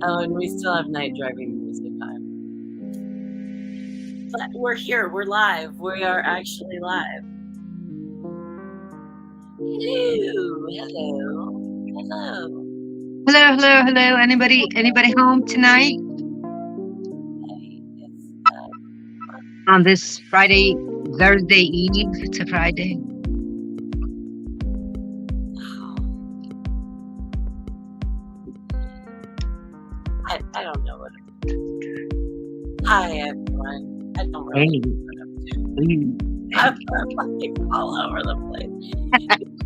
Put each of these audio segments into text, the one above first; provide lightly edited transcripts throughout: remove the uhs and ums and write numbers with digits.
Oh, and we still have night driving music on. But we're here. We're live. We are actually live. Hello. Hello. Hello. Hello, hello, hello. Anybody home tonight Hey, it's, on this Friday, Thursday Eve to Friday? oh, I don't know what. Hi, everyone. I don't really Hey, know what I'm doing. hey. I'm like all over the place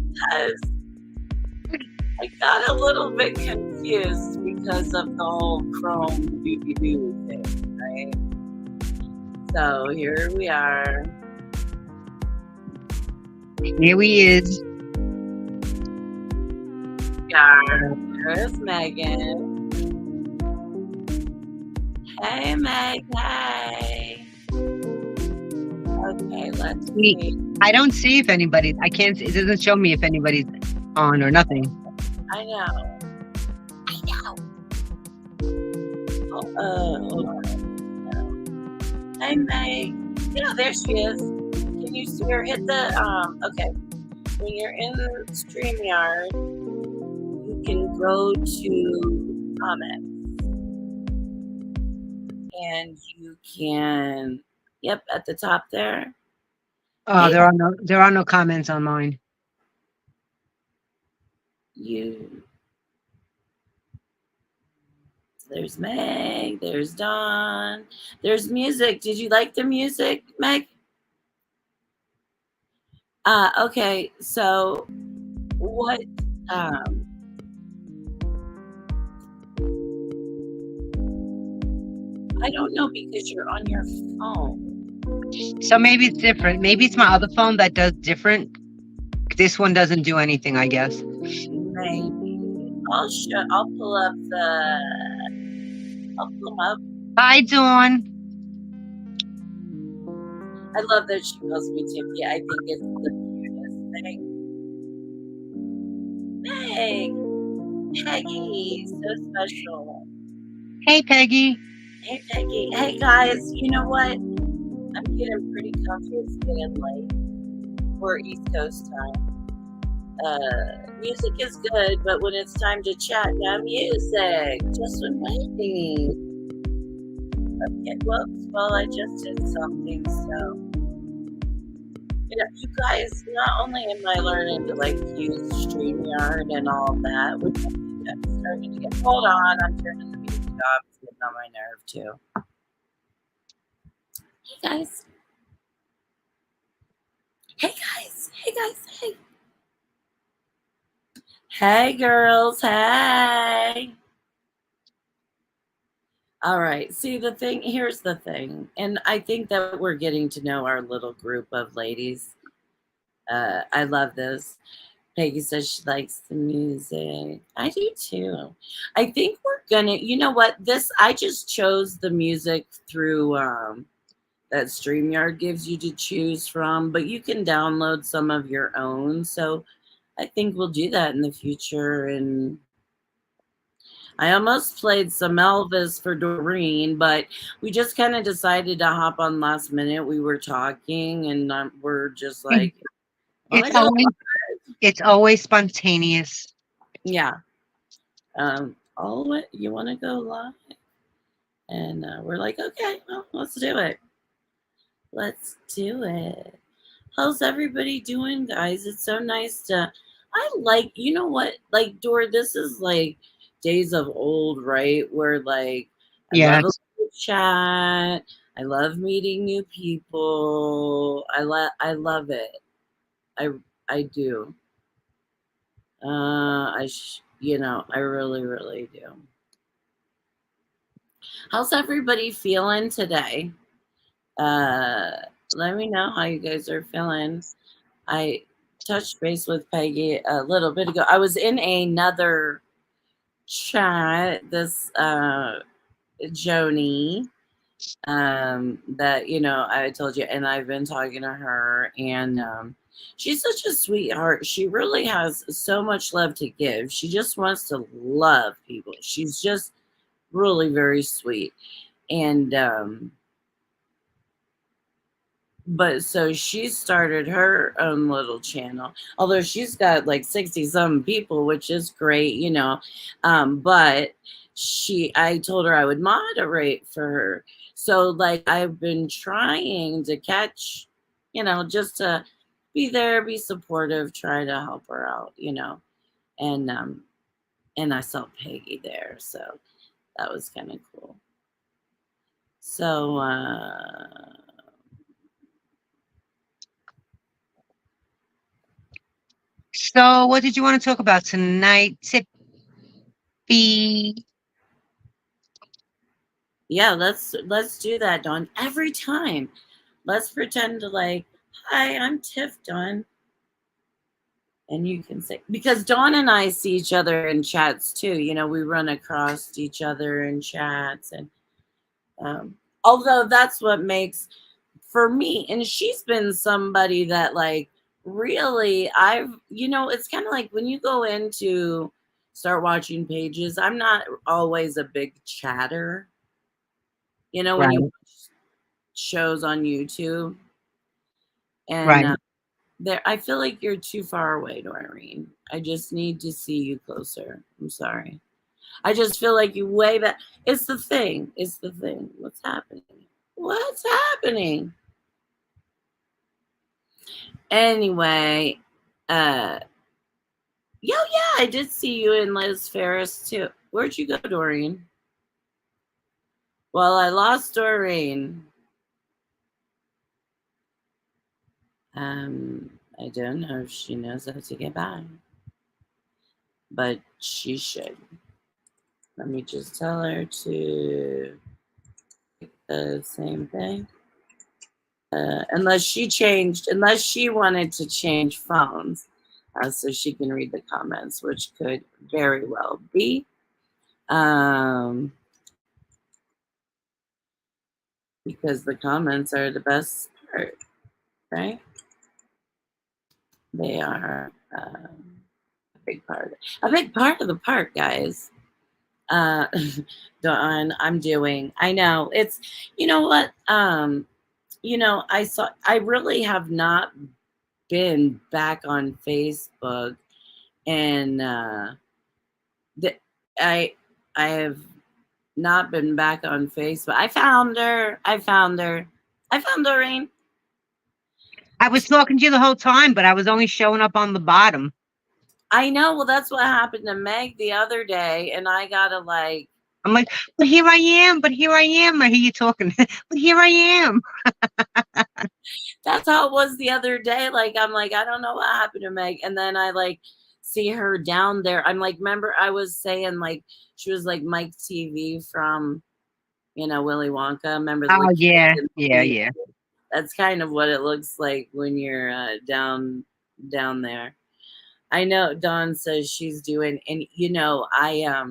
because I got a little bit confused because of the whole Chrome doo thing, right? So here we are. Here we is. There's Megan. Hey, Meg. Hey. Okay, let's see. I don't see if anybody. I can't. It doesn't show me if anybody's on or nothing. I know. I know. Oh, hold on. No. Hey, Meg. Yeah, there she is. Can you see her? Hit the Okay. When you're in the StreamYard, you can go to comments and you can. Yep, at the top there. Hey, There are no comments on mine. you. There's Meg. There's Dawn. There's music. Did you like the music, Meg? Okay. So what? Um, I don't know because you're on your phone. So maybe it's different. Maybe it's my other phone that does different. This one doesn't do anything, I guess. Maybe I'll pull up the. I'll pull them up. Hi, Dawn. I love that she calls me Tiffy. I think it's the cutest thing. Meg, Peggy, so special. Hey, Peggy. Hey, Peggy. Hey, guys. You know what? I'm getting pretty comfy. It's getting late. We're East Coast time. Music is good, but when it's time to chat, no music. Just when waiting. Okay, whoops. Well, I just did something. So, you guys, not only am I learning to like use StreamYard and all that, which I think I'm starting to get. Hold on, I'm turning the music off. It's getting on my nerve too. Hey guys. Hey guys. Hey guys. Hey. Hey girls. Hey. All right. See, here's the thing. And I think that we're getting to know our little group of ladies. I love this. Peggy says she likes the music. I do too. I think we're gonna, you know what? I just chose the music through that StreamYard gives you to choose from, but you can download some of your own. So I think we'll do that in the future. And I almost played some Elvis for Doreen, but we just kind of decided to hop on last minute. We were talking, and we're just like, want It's to go? always it's always spontaneous. Yeah. Oh, what you want to go live? And we're like, okay, well, let's do it. Let's do it. How's everybody doing, guys? It's so nice to. I like, you know what, like Dor. This is like days of old, right? Where like I love a Yes. little chat. I love meeting new people. I love it. I I do. I really really do. How's everybody feeling today? Uh, Let me know how you guys are feeling. I touched base with Peggy a little bit ago. I was in another chat, this Joni, that I told you, and I've been talking to her, and she's such a sweetheart. She really has so much love to give. She just wants to love people. She's just really very sweet. And but so she started her own little channel, although she's got like 60 some people, which is great, you know. But I told her I would moderate for her. So like I've been trying to catch, you know, just to be there, be supportive, try to help her out, you know. And I saw Peggy there, so that was kind of cool. So So what did you want to talk about tonight, Tiffy? yeah, let's do that, Dawn. Every time. Let's pretend to like, hi, I'm Tiff, Dawn. And you can say, because Dawn and I see each other in chats too. You know, we run across each other in chats. And although that's what makes, for me, and she's been somebody that like really you know, it's kind of like when you go into start watching pages, I'm not always a big chatter. You know, when Right, you watch shows on YouTube and right. there, I feel like you're too far away, Doreen. I just need to see you closer. I'm sorry. I just feel like you way back. It's the thing. It's the thing. What's happening? What's happening? Anyway, yeah, I did see you in Liz Ferris too. Where'd you go, Doreen? Well, I lost Doreen. I don't know if she knows how to get back, but she should. Let me just tell her to the same thing. Unless she wanted to change phones, so she can read the comments, which could very well be. Because the comments are the best part, right? They are a big part of the part, guys. Dawn, I'm doing. I know it's. You know what? You know, I really have not been back on Facebook, and the, I I have not been back on Facebook. I found her. I found Doreen. I was talking to you the whole time, but I was only showing up on the bottom. I know. Well, that's what happened to Meg the other day, and I gotta like. I'm like, but here I am, but here I am. I hear you talking, but here I am. That's how it was the other day. Like, I'm like, I don't know what happened to Meg. And then I like see her down there. I'm like, remember I was saying like she was like Mike TV from, you know, Willy Wonka. Remember the Oh yeah, kid? yeah. That's kind of what it looks like when you're down there. I know Dawn says she's doing, and you know, I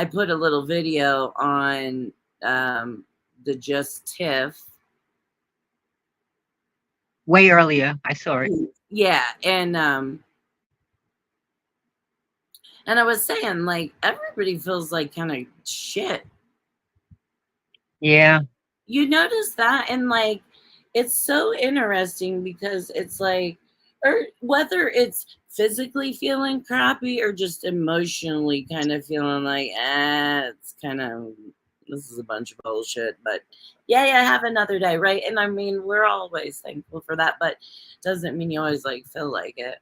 put a little video on the Just Tiff. Way earlier, I saw it. Yeah, and I was saying like everybody feels like kind of shit. Yeah. You notice that, and like it's so interesting because it's like, or whether it's physically feeling crappy or just emotionally kind of feeling like, it's kind of, this is a bunch of bullshit, but yeah, have another day, right? And I mean, we're always thankful for that, but doesn't mean you always like feel like it.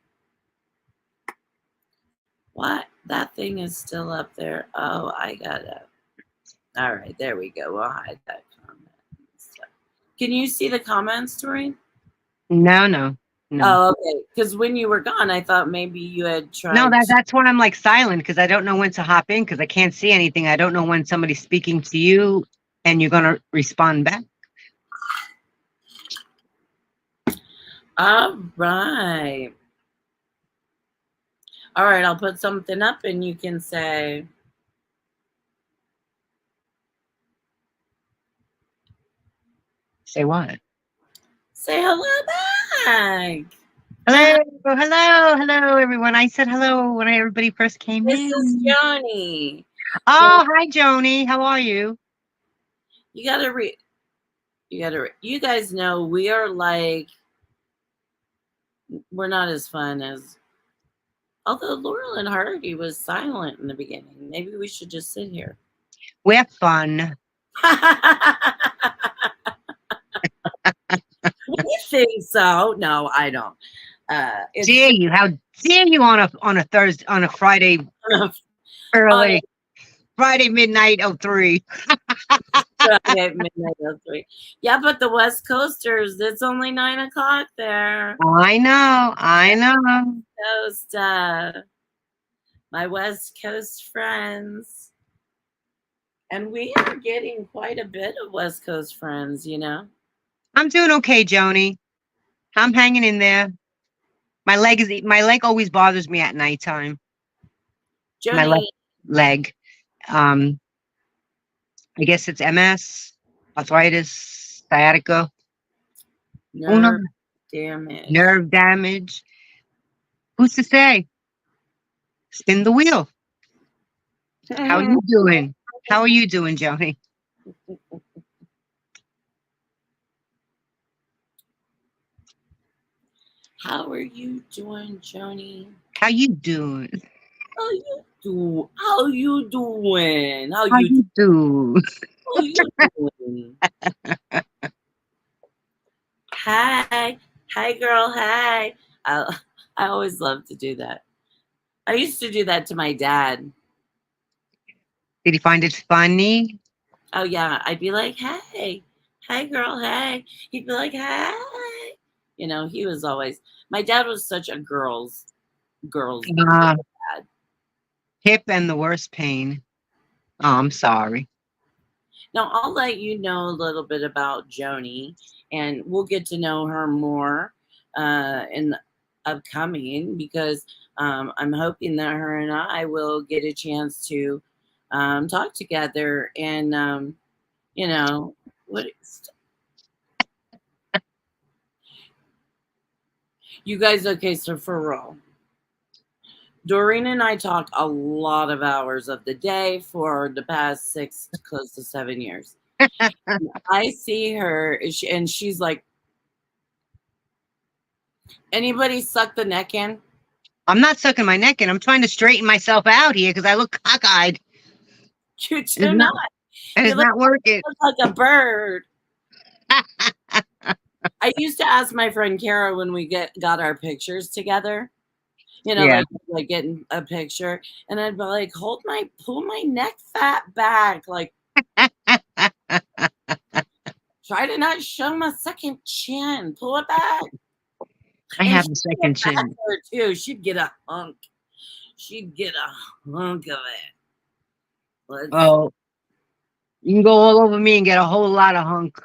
What? That thing is still up there. Oh, I got it. All right, there we go. We'll hide that comment. Can you see the comments, Doreen? No. Oh, okay. Because when you were gone, I thought maybe you had tried. No, that's when I'm like silent because I don't know when to hop in because I can't see anything. I don't know when somebody's speaking to you and you're gonna respond back. All right. All right, I'll put something up and you can say. Say what? Say hello back. Hello, everyone. I said hello when everybody first came This in. is Joni. Oh, hi, Joni. How are you? You gotta read. You guys know we are like, we're not as fun as. Although Laurel and Hardy was silent in the beginning, maybe we should just sit here. We're fun. You think so? No, I don't. It's Dare you? How dare you on a Thursday, on a Friday on early, Friday midnight 03. Friday at midnight. Yeah, but the West Coasters, it's only 9 o'clock there. I know. I know. Coast, my West Coast friends. And we are getting quite a bit of West Coast friends, you know. I'm doing okay, Joni. I'm hanging in there. My leg always bothers me at nighttime. My left Joni, leg. Um, I guess it's MS, arthritis, sciatica. Who knows? nerve damage. Nerve damage. Who's to say? Spin the wheel. How are you doing? How are you doing, Joni? How are you doing, Joni? How you doing? How you do? How you doing? How you do? How you doing? Hi, hi, girl. Hi. I always love to do that. I used to do that to my dad. Did he find it funny? Oh yeah, I'd be like, "Hey, hi, girl. Hey." He'd be like, "Hey." You know, he was always. My dad was such a girls Uh, dad. hip and the worst pain. Oh, I'm sorry. Now I'll let you know a little bit about Joni, and we'll get to know her more in the upcoming because I'm hoping that her and I will get a chance to talk together and you know what you guys. Okay, so for real, Doreen and I talk a lot of hours of the day for the past 6 close to 7 years. I see her and she's like, anybody suck the neck in? I'm not sucking my neck in. I'm trying to straighten myself out here because I look cockeyed. You It's do not, not. and You it's not working. look like a bird. I used to ask my friend Kara when we got our pictures together, you know, Yeah. like getting a picture, and I'd be like, pull my neck fat back, like try to not show my second chin, pull it back. I And have she'd a get second back chin. there too. She'd get a hunk. She'd get a hunk of it. Let's Oh, you can go all over me and get a whole lot of hunk.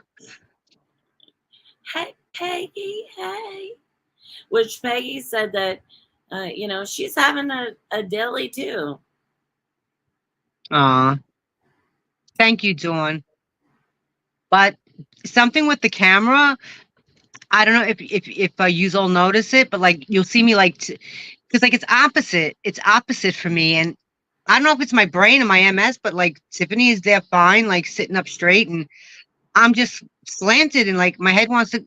hey Peggy, hey. Which Peggy said that you know, she's having a dilly too. Aw, thank you, Dawn. But something with the camera, I don't know if you all notice it, but like you'll see me like, because like it's opposite. It's opposite for me, and I don't know if it's my brain and my MS, but like Tiffany is there fine, like sitting up straight, and I'm just slanted, and like my head wants to,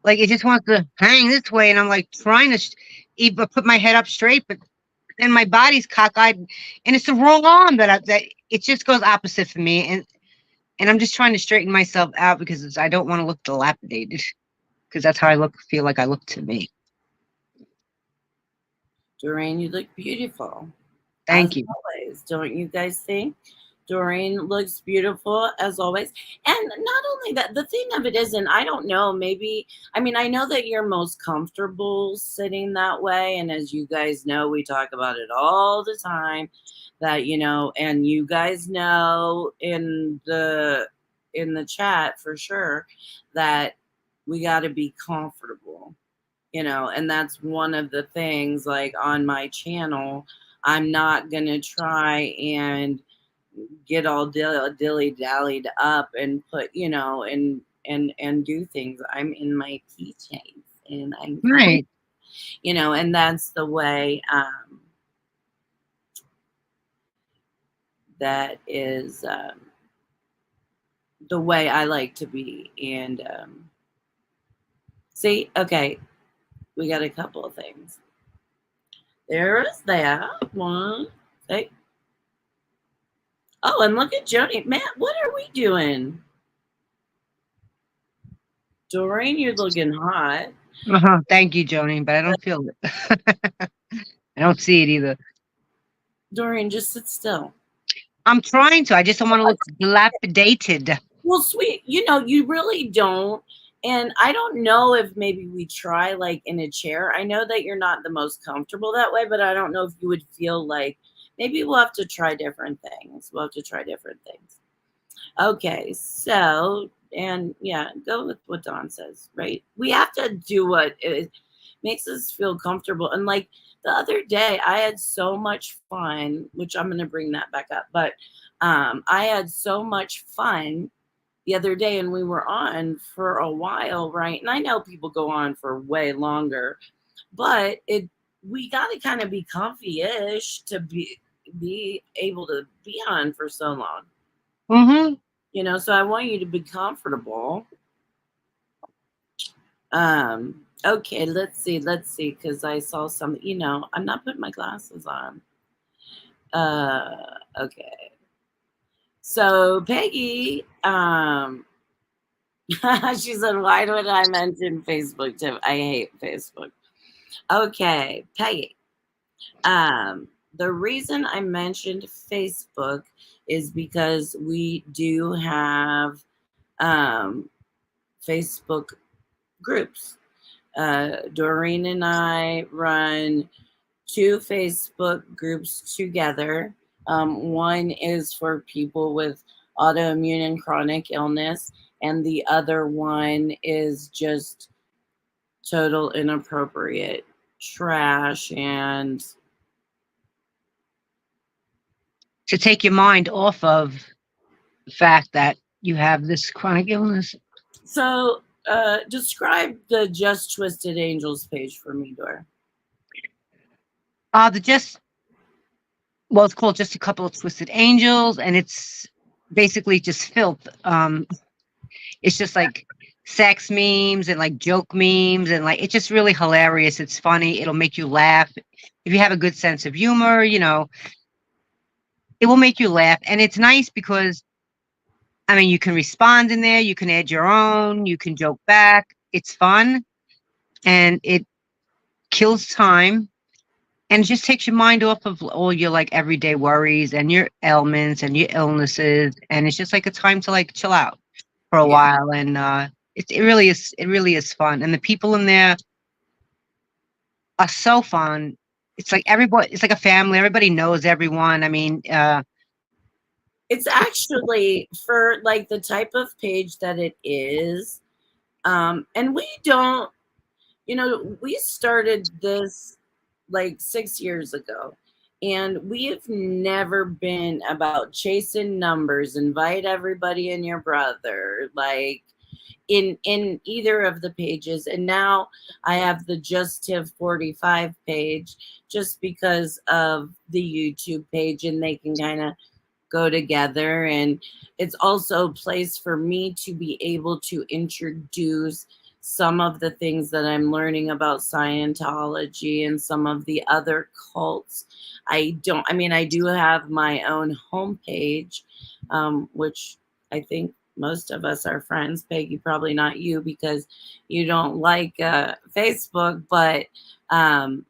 like it just wants to hang this way, and I'm like trying to even put my head up straight, but then my body's cockeyed, and it's the wrong arm that it just goes opposite for me, and I'm just trying to straighten myself out because I don't want to look dilapidated, because that's how I feel like I look to me. Doreen, you look beautiful. As Thank you. always, don't you guys think? Doreen looks beautiful as always. And not only that, the thing of it is, and I don't know, maybe, I mean, I know that you're most comfortable sitting that way. And as you guys know, we talk about it all the time that, you know, and you guys know in the chat for sure that we got to be comfortable, you know, and that's one of the things like on my channel. I'm not gonna try and get all dilly dallied up and put, you know, and do things. I'm in my keychains and I'm kind of, Right. you know, and that's the way that is the way I like to be. And see, okay, we got a couple of things. There is that one. Okay. Oh, and look at Joni. Matt, what are we doing? Doreen, you're looking hot. Thank you, Joni, but I don't feel it. I don't see it either. Doreen, just sit still. I'm trying to. I just don't want to look dilapidated. Well, sweet, you really don't. And I don't know if maybe we try like in a chair. I know that you're not the most comfortable that way, but I don't know if you would feel like maybe we'll have to try different things. We'll have to try different things. Okay, so, and yeah, go with what Dawn says, right? We have to do what it makes us feel comfortable. And like the other day, I had so much fun, which I'm going to bring that back up, but I had so much fun the other day, and we were on for a while, right? And I know people go on for way longer, but we got to kind of be comfy-ish to be able to be on for so long. Mm-hmm. So I want you to be comfortable. Okay, let's see, because I saw some, I'm not putting my glasses on. Okay. So Peggy, she said, why would I mention Facebook, Tim? I hate Facebook. Okay, Peggy. The reason I mentioned Facebook is because we do have Facebook groups. Doreen and I run 2 Facebook groups together. One is for people with autoimmune and chronic illness, and the other one is just total inappropriate trash and To take your mind off of the fact that you have this chronic illness. so describe the Just Twisted Angels page for me, Dora. It's called Just a Couple of Twisted Angels, and it's basically just filth. It's just like sex memes and like joke memes, and like it's just really hilarious. It's funny. It'll make you laugh. If you have a good sense of humor, it will make you laugh. And it's nice because, I mean, you can respond in there, you can add your own, you can joke back. It's fun and it kills time. And it just takes your mind off of all your like everyday worries and your ailments and your illnesses. And it's just like a time to like chill out for a while. And it really is fun. And the people in there are so fun. It's like everybody, it's like a family. Everybody knows everyone. I mean, it's actually for like the type of page that it is. And we don't, we started this like 6 years ago, and we have never been about chasing numbers, invite everybody and your brother, like in either of the pages. And now I have the Just Tiv 45 page just because of the YouTube page, and they can kind of go together. And it's also a place for me to be able to introduce some of the things that I'm learning about Scientology and some of the other cults. I do have my own homepage, which I think most of us are friends. Peggy, probably not you because you don't like Facebook, but the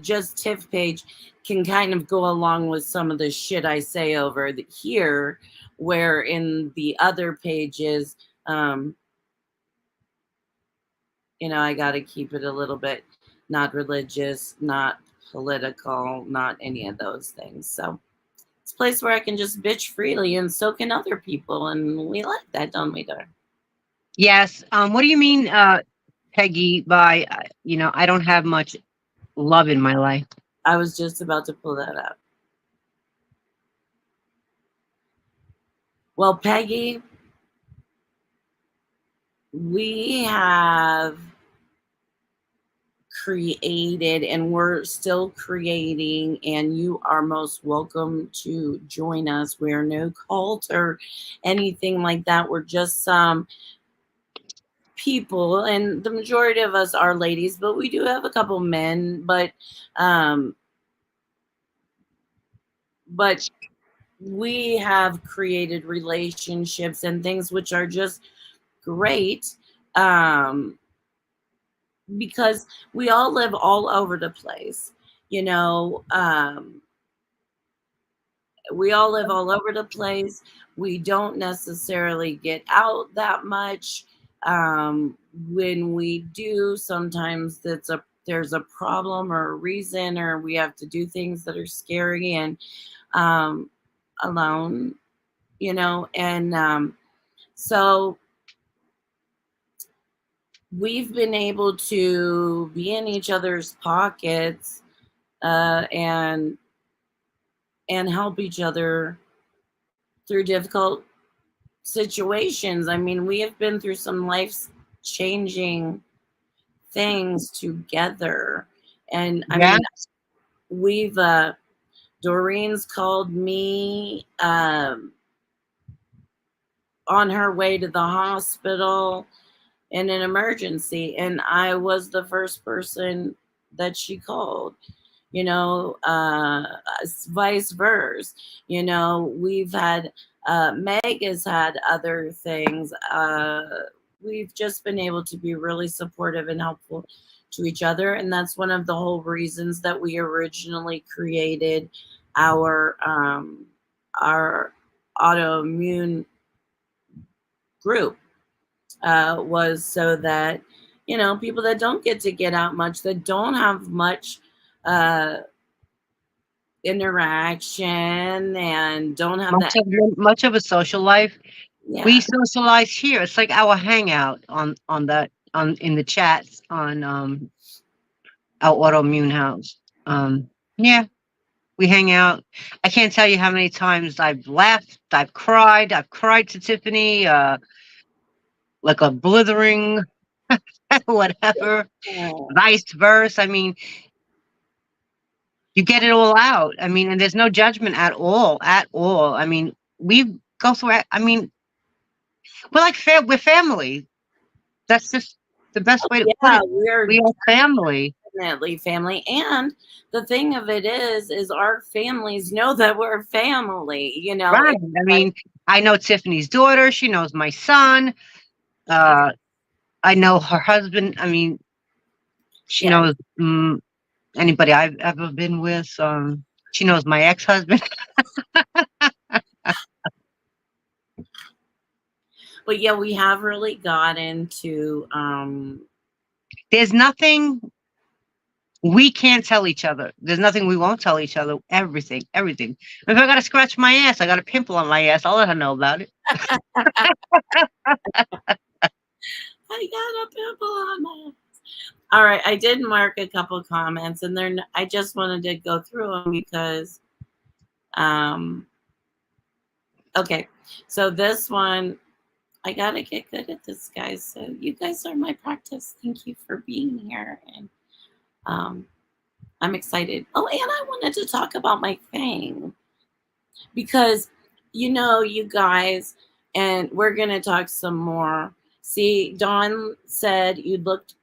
Just Tiff page can kind of go along with some of the shit I say over here, where in the other pages, I got to keep it a little bit not religious, not political, not any of those things. So it's a place where I can just bitch freely, and so can other people. And we like that, don't we, Dar? yes. What do you mean, Peggy, by, I don't have much love in my life? I was just about to pull that up. Well, Peggy, we have created and we're still creating, and you are most welcome to join us. We're no cult or anything like that. We're just some people, and the majority of us are ladies, but we do have a couple men, um but we have created relationships and things which are just great, um because we all live all over the place, you know. We all live all over the place. We don't necessarily get out that much. When we do, sometimes there's a problem or a reason, or we have to do things that are scary and um, alone, you know. And so we've been able to be in each other's pockets, uh, and and help each other through difficult situations. I mean, we have been through some life changing things together. And I Yeah. mean, we've, Doreen's called me on her way to the hospital in an emergency, and I was the first person that she called. You know, vice versa. You know, we've had, Meg has had other things. We've just been able to be really supportive and helpful to each other. And that's one of the whole reasons that we originally created our, our autoimmune group, was so that, you know, people that don't get to get out much, that don't have much, uh, interaction and don't have that. Much of a social life. We Yeah. socialize here. It's like our hangout on in the chats on our autoimmune house. Yeah, we hang out. I can't tell you how many times I've laughed, I've cried. I've cried to Tiffany, like a blithering whatever, vice versa. I mean, you get it all out. I mean, and there's no judgment at all, at all. I mean, we go through it. I mean, we're like we're family. That's just the best way to put Yeah, it. we're We are family. definitely family. And the thing of it is our families know that we're family, you know. Right. It's I like, mean, I know Tiffany's daughter. She knows my son. Uh, I know her husband. I mean, she yeah. knows anybody I've ever been with. She knows my ex-husband. But yeah, we have really got into, There's nothing we can't tell each other. There's nothing we won't tell each other. Everything, everything. If I got to scratch my ass, I got a pimple on my ass. I'll let her know about it. I got a pimple on my. All right, I did mark a couple comments, and I just wanted to go through them because, um, okay, so this one, I gotta get good at this, guys. So you guys are my practice. Thank you for being here, and um, I'm excited. Oh, and I wanted to talk about my thing because, you know, you guys, and we're gonna talk some more. See, Dawn said you looked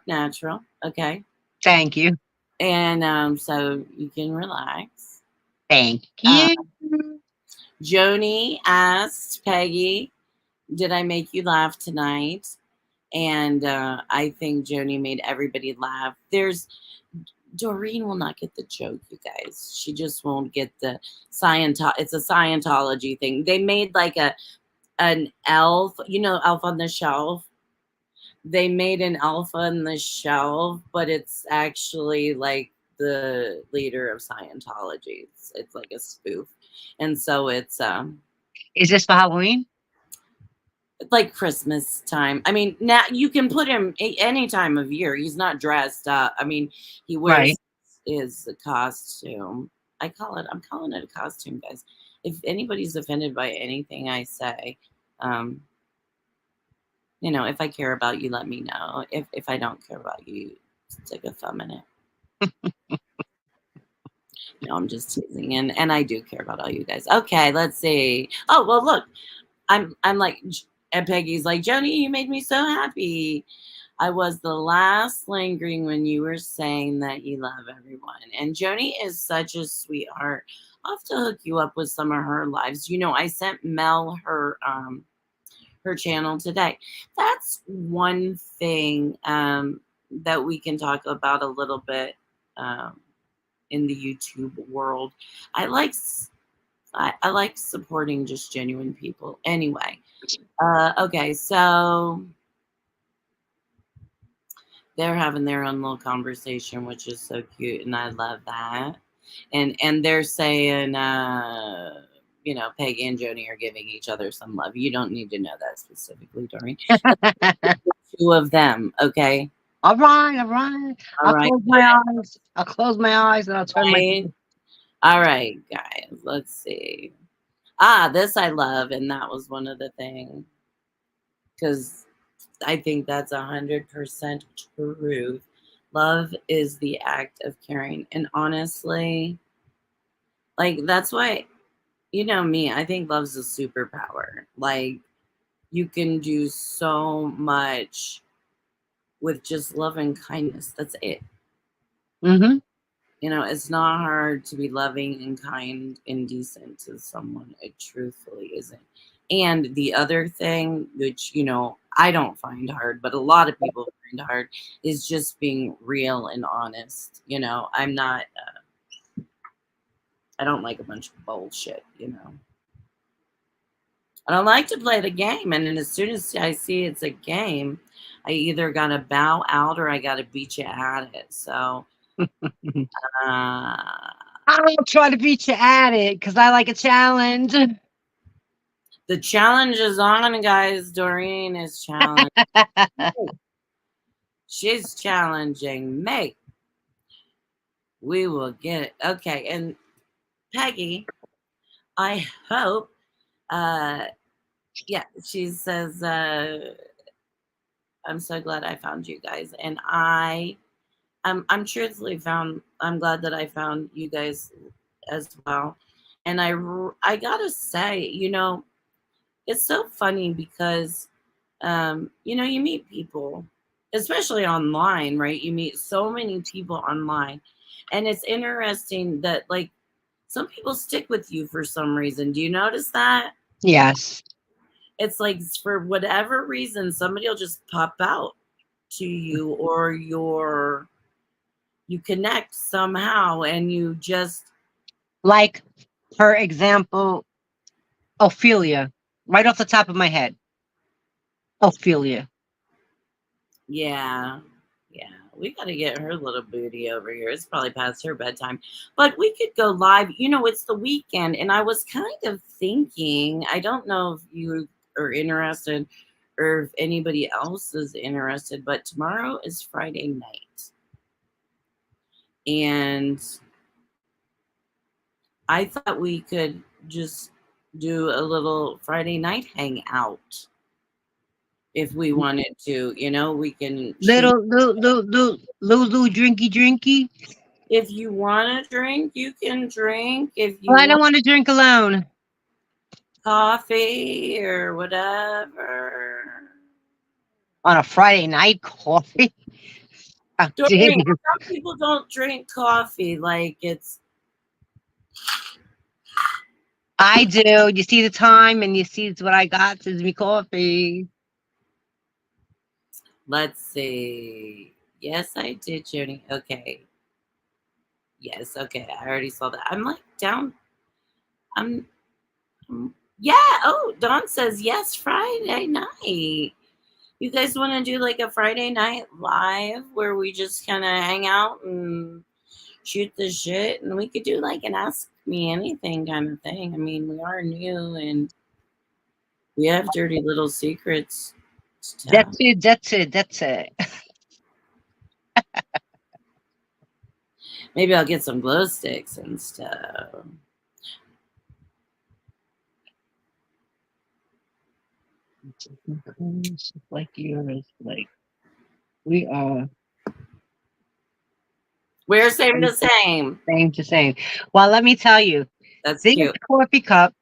natural, okay, Thank you. and so you can relax. Thank Uh, you. Joni asked Peggy, "Did I make you laugh tonight?" And I think Joni made everybody laugh. Doreen will not get the joke, you guys. She just won't get the It's a Scientology thing. They made like an elf, you know, Elf on the Shelf. They made an elf on the shelf, but it's actually like the leader of Scientology. It's like a spoof, and so Is this for Halloween? like Christmas time. I mean, now you can put him any time of year. He's not dressed up. I mean, he Right. wears his costume. I'm calling it a costume, guys. If anybody's offended by anything I say, um, you know, if I care about you, let me know. If I don't care about you, Stick a thumb in it. No, I'm just teasing, and I do care about all you guys. Okay, let's see. Oh well, look, I'm like, and Peggy's like, Joni, you made me so happy. I was the last lingering when you were saying that you love everyone. And Joni is such a sweetheart. I'll have to hook you up with some of her lives. You know, I sent Mel her channel today. That's one thing that we can talk about a little bit in the YouTube world. I like I like supporting just genuine people. Anyway, okay, so they're having their own little conversation, which is so cute, and I love that. And they're saying, you know, Peggy and Joni are giving each other some love. You don't need to know that specifically, Doreen. Two of them, okay? All right, all right. All I'll right, close my eyes. I'll close my eyes and I'll turn my. right? All right, guys. Let's see. Ah, this I love, and that was one of the things because I think that's 100% truth. Love is the act of caring, and honestly, like that's why you know me. I think love's a superpower. Like you can do so much with just love and kindness. That's it. Mm-hmm. You know, it's not hard to be loving and kind and decent to someone. It truthfully isn't. And the other thing, which, you know, I don't find hard, but a lot of people find hard, is just being real and honest. You know, I don't like a bunch of bullshit, you know. I don't like to play the game. And then as soon as I see it's a game, I either got to bow out or I got to beat you at it. So, uh, I'll try to beat you at it because I like a challenge. the challenge is on, guys. Doreen is challenging. She's challenging me. We will get it. Okay. And Peggy, I hope, uh, yeah, she says, I'm so glad I found you guys. And I'm truthfully I'm glad that I found you guys as well. And I gotta say, you know, it's so funny because you know, you meet people, especially online, right? You meet so many people online. And it's interesting that like some people stick with you for some reason. Do you notice that? Yes. It's like for whatever reason, somebody will just pop out to you or you connect somehow and you just Like, for example, Ophelia, right off the top of my head. Ophelia. yeah, yeah, we got to get her little booty over here. It's probably past her bedtime, but we could go live. You know, it's the weekend, and I was kind of thinking, I don't know if you are interested or if anybody else is interested, but tomorrow is Friday night, and I thought we could just do a little Friday night hangout if we wanted to. You know, we can shoot. Little drinky drinky. If you want to drink, you can drink. If Well, you I don't want want to drink alone. coffee or whatever. On a Friday night, coffee. How dare Doreen, you. some people don't drink coffee like it's. I do. You see the time and you see it's what I got. It's me coffee. Let's see. Yes, I did, Joni. Okay. Yes, okay. I already saw that. I'm like down. I'm yeah. Oh, Dawn says yes, Friday night. You guys want to do like a Friday night live where we just kind of hang out and shoot the shit? And we could do like an ask me anything kind of thing. I mean, we are new and we have dirty little secrets to tell. That's it. That's it. That's it. Maybe I'll get some glow sticks and stuff. Like yours. Like we are. We're same to same. Same to same. Well, let me tell you, That's this cute. coffee cup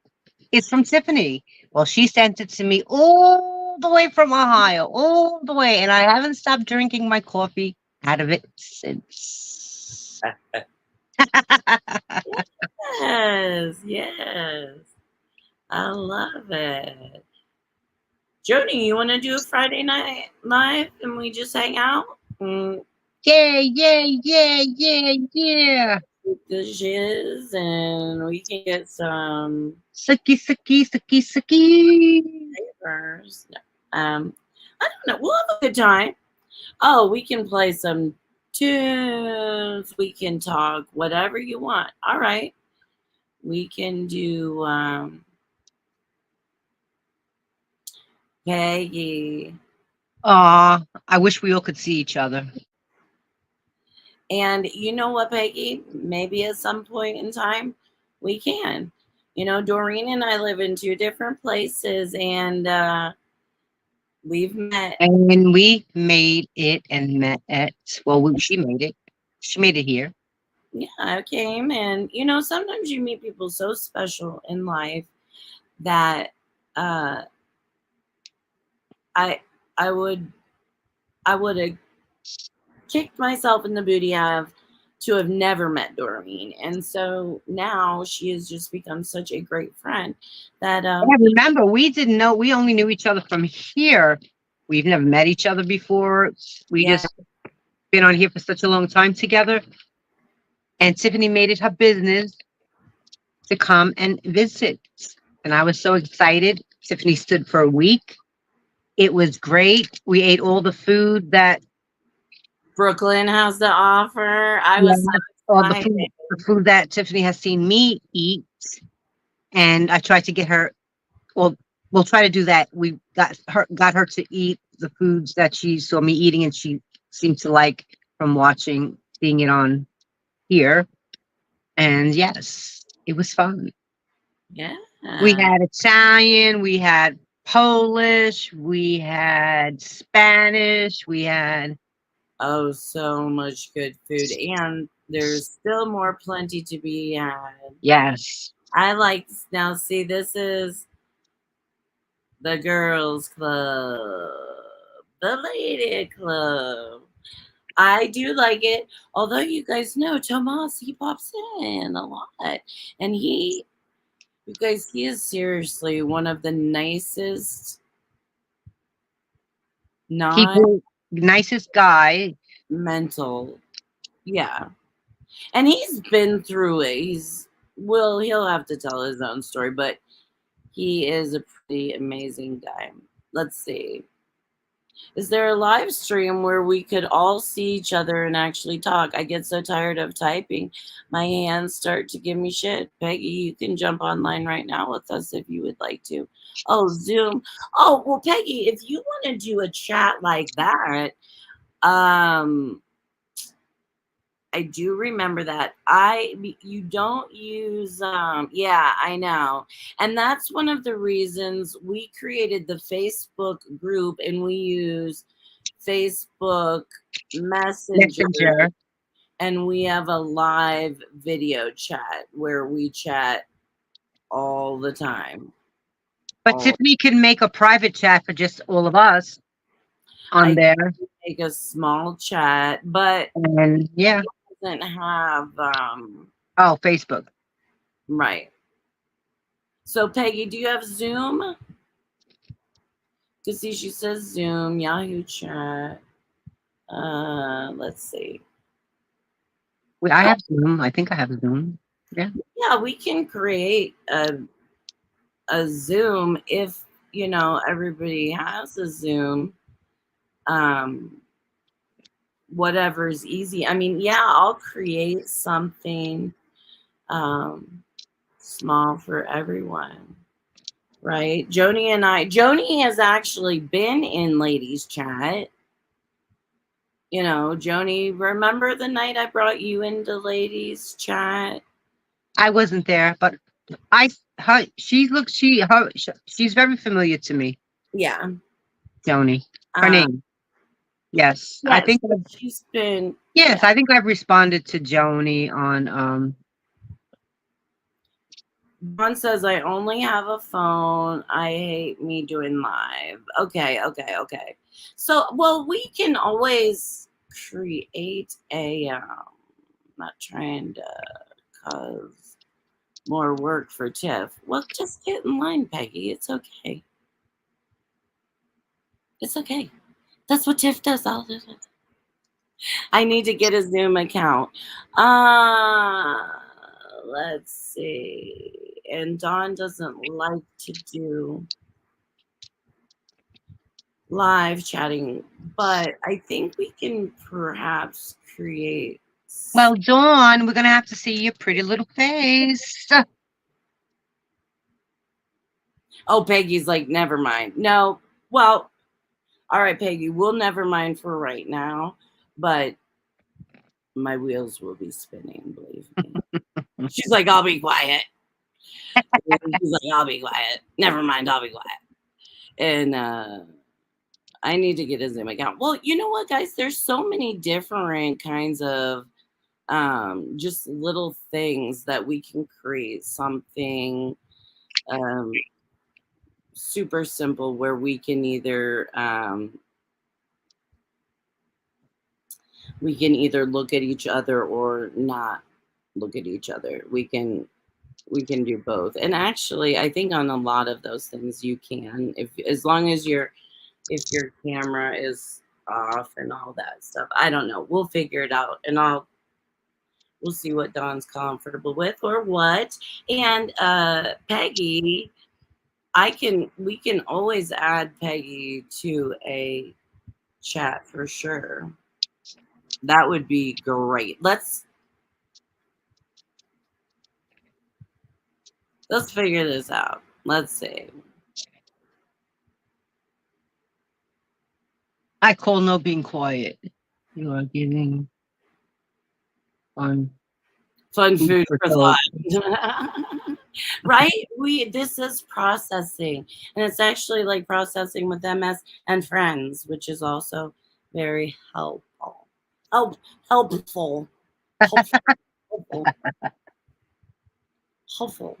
is from Tiffany. Well, she sent it to me all the way from Ohio, all the way, and I haven't stopped drinking my coffee out of it since. Yes, yes. I love it. Jody, you want to do a Friday night live and we just hang out? Yeah, yeah, yeah, yeah, yeah. The shiz and we can get some Sucky, sucky, sucky, sucky. flavors. I don't know. We'll have a good time. Oh, we can play some tunes. We can talk whatever you want. All right. We can do Peggy. Aw, I wish we all could see each other. And you know what, Peggy? Maybe at some point in time we can. You know, Doreen and I live in two different places and we've met. And when we made it and met at, well, she made it. She made it here. Yeah, I came and you know, sometimes you meet people so special in life that uh I I would have kicked myself in the booty to have never met Doreen. And so now she has just become such a great friend that Yeah, remember, we didn't know, we only knew each other from here. We've never met each other before. We Yeah. just been on here for such a long time together. And Tiffany made it her business to come and visit. And I was so excited. Tiffany stood for a week. It was great. We ate all the food that Brooklyn has to offer. I was so all excited. the food that Tiffany has seen me eat. And I tried to get her, well, we'll try to do that. We got her to eat the foods that she saw me eating, and she seemed to like from seeing it on here. And yes, it was fun. Yeah. We had Italian, we had Polish, we had Spanish, we had Oh, so much good food. And there's still more plenty to be had. yes. I like now see this is the girls club, the lady club. I do like it. Although you guys know Tomas, he pops in a lot. And you guys, he is seriously one of the nicest, People, nicest guy. non-mental. Yeah. And he's been through it. He'll have to tell his own story, but he is a pretty amazing guy. Let's see. Is there a live stream where we could all see each other and actually talk? I get so tired of typing. My hands start to give me shit. Peggy, you can jump online right now with us if you would like to. Oh, Zoom. Oh, well, Peggy, if you want to do a chat like that, I do remember that. You don't use yeah, I know. And that's one of the reasons we created the Facebook group and we use Facebook Messenger and we have a live video chat where we chat all the time. But Tiffany can make a private chat for just all of us on there. Make a small chat, but and yeah. Doesn't have oh, Facebook. Right. So Peggy, do you have Zoom? Because see, she says Zoom, Yahoo Chat. Let's see. I have Zoom. I think I have Zoom. Yeah. Yeah, we can create a Zoom if you know everybody has a Zoom. Whatever's easy. I mean, yeah, I'll create something small for everyone. Right? Joni has actually been in ladies chat. You know, Joni, remember the night I brought you into ladies chat? I wasn't there, but she's very familiar to me. Yeah. Joni. Her name. Yes, I Yes, think. she's been. Yes, Yeah. I think I've responded to Joni on. Dawn says I only have a phone. I hate me doing live. Okay, okay, okay. So, well, we can always create a. Not trying to cause more work for Tiff. Well, just get in line, Peggy. It's okay. It's okay. That's what Tiff does all the time. I need to get a Zoom account. Let's see. And Dawn doesn't like to do live chatting, but I think we can perhaps create. Well, Dawn, we're gonna have to see your pretty little face. Oh, Peggy's like, never mind. No, well, all right, Peggy, we'll never mind for right now, but my wheels will be spinning, believe me. She's like, I'll be quiet. She's like, I'll be quiet. Never mind, I'll be quiet. And I need to get a Zoom account. Well, you know what, guys? There's so many different kinds of just little things that we can create something super simple where we can either look at each other or not look at each other. We can do both. And actually, I think on a lot of those things you can, if as long as your camera is off and all that stuff. I don't know. We'll figure it out, and we'll see what Dawn's comfortable with or what. And Peggy, we can always add Peggy to a chat for sure. That would be great. Let's figure this out. Let's see. I call no being quiet. You are giving fun Food for for thought. thought. Right? This is processing. And it's actually like processing with MS and friends, which is also very helpful. Helpful. Helpful. Helpful.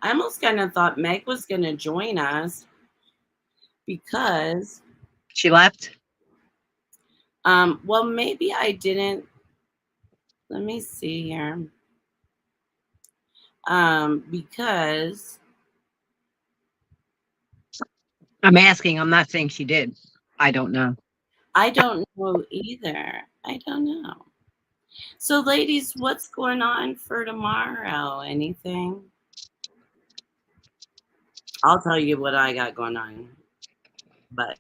I almost kind of thought Meg was going to join us because, She left. well, maybe I didn't. Let me see here. Because I'm asking. I'm not saying she did. I don't know. I don't know either. I don't know. So, ladies, what's going on for tomorrow? Anything? I'll tell you what I got going on, but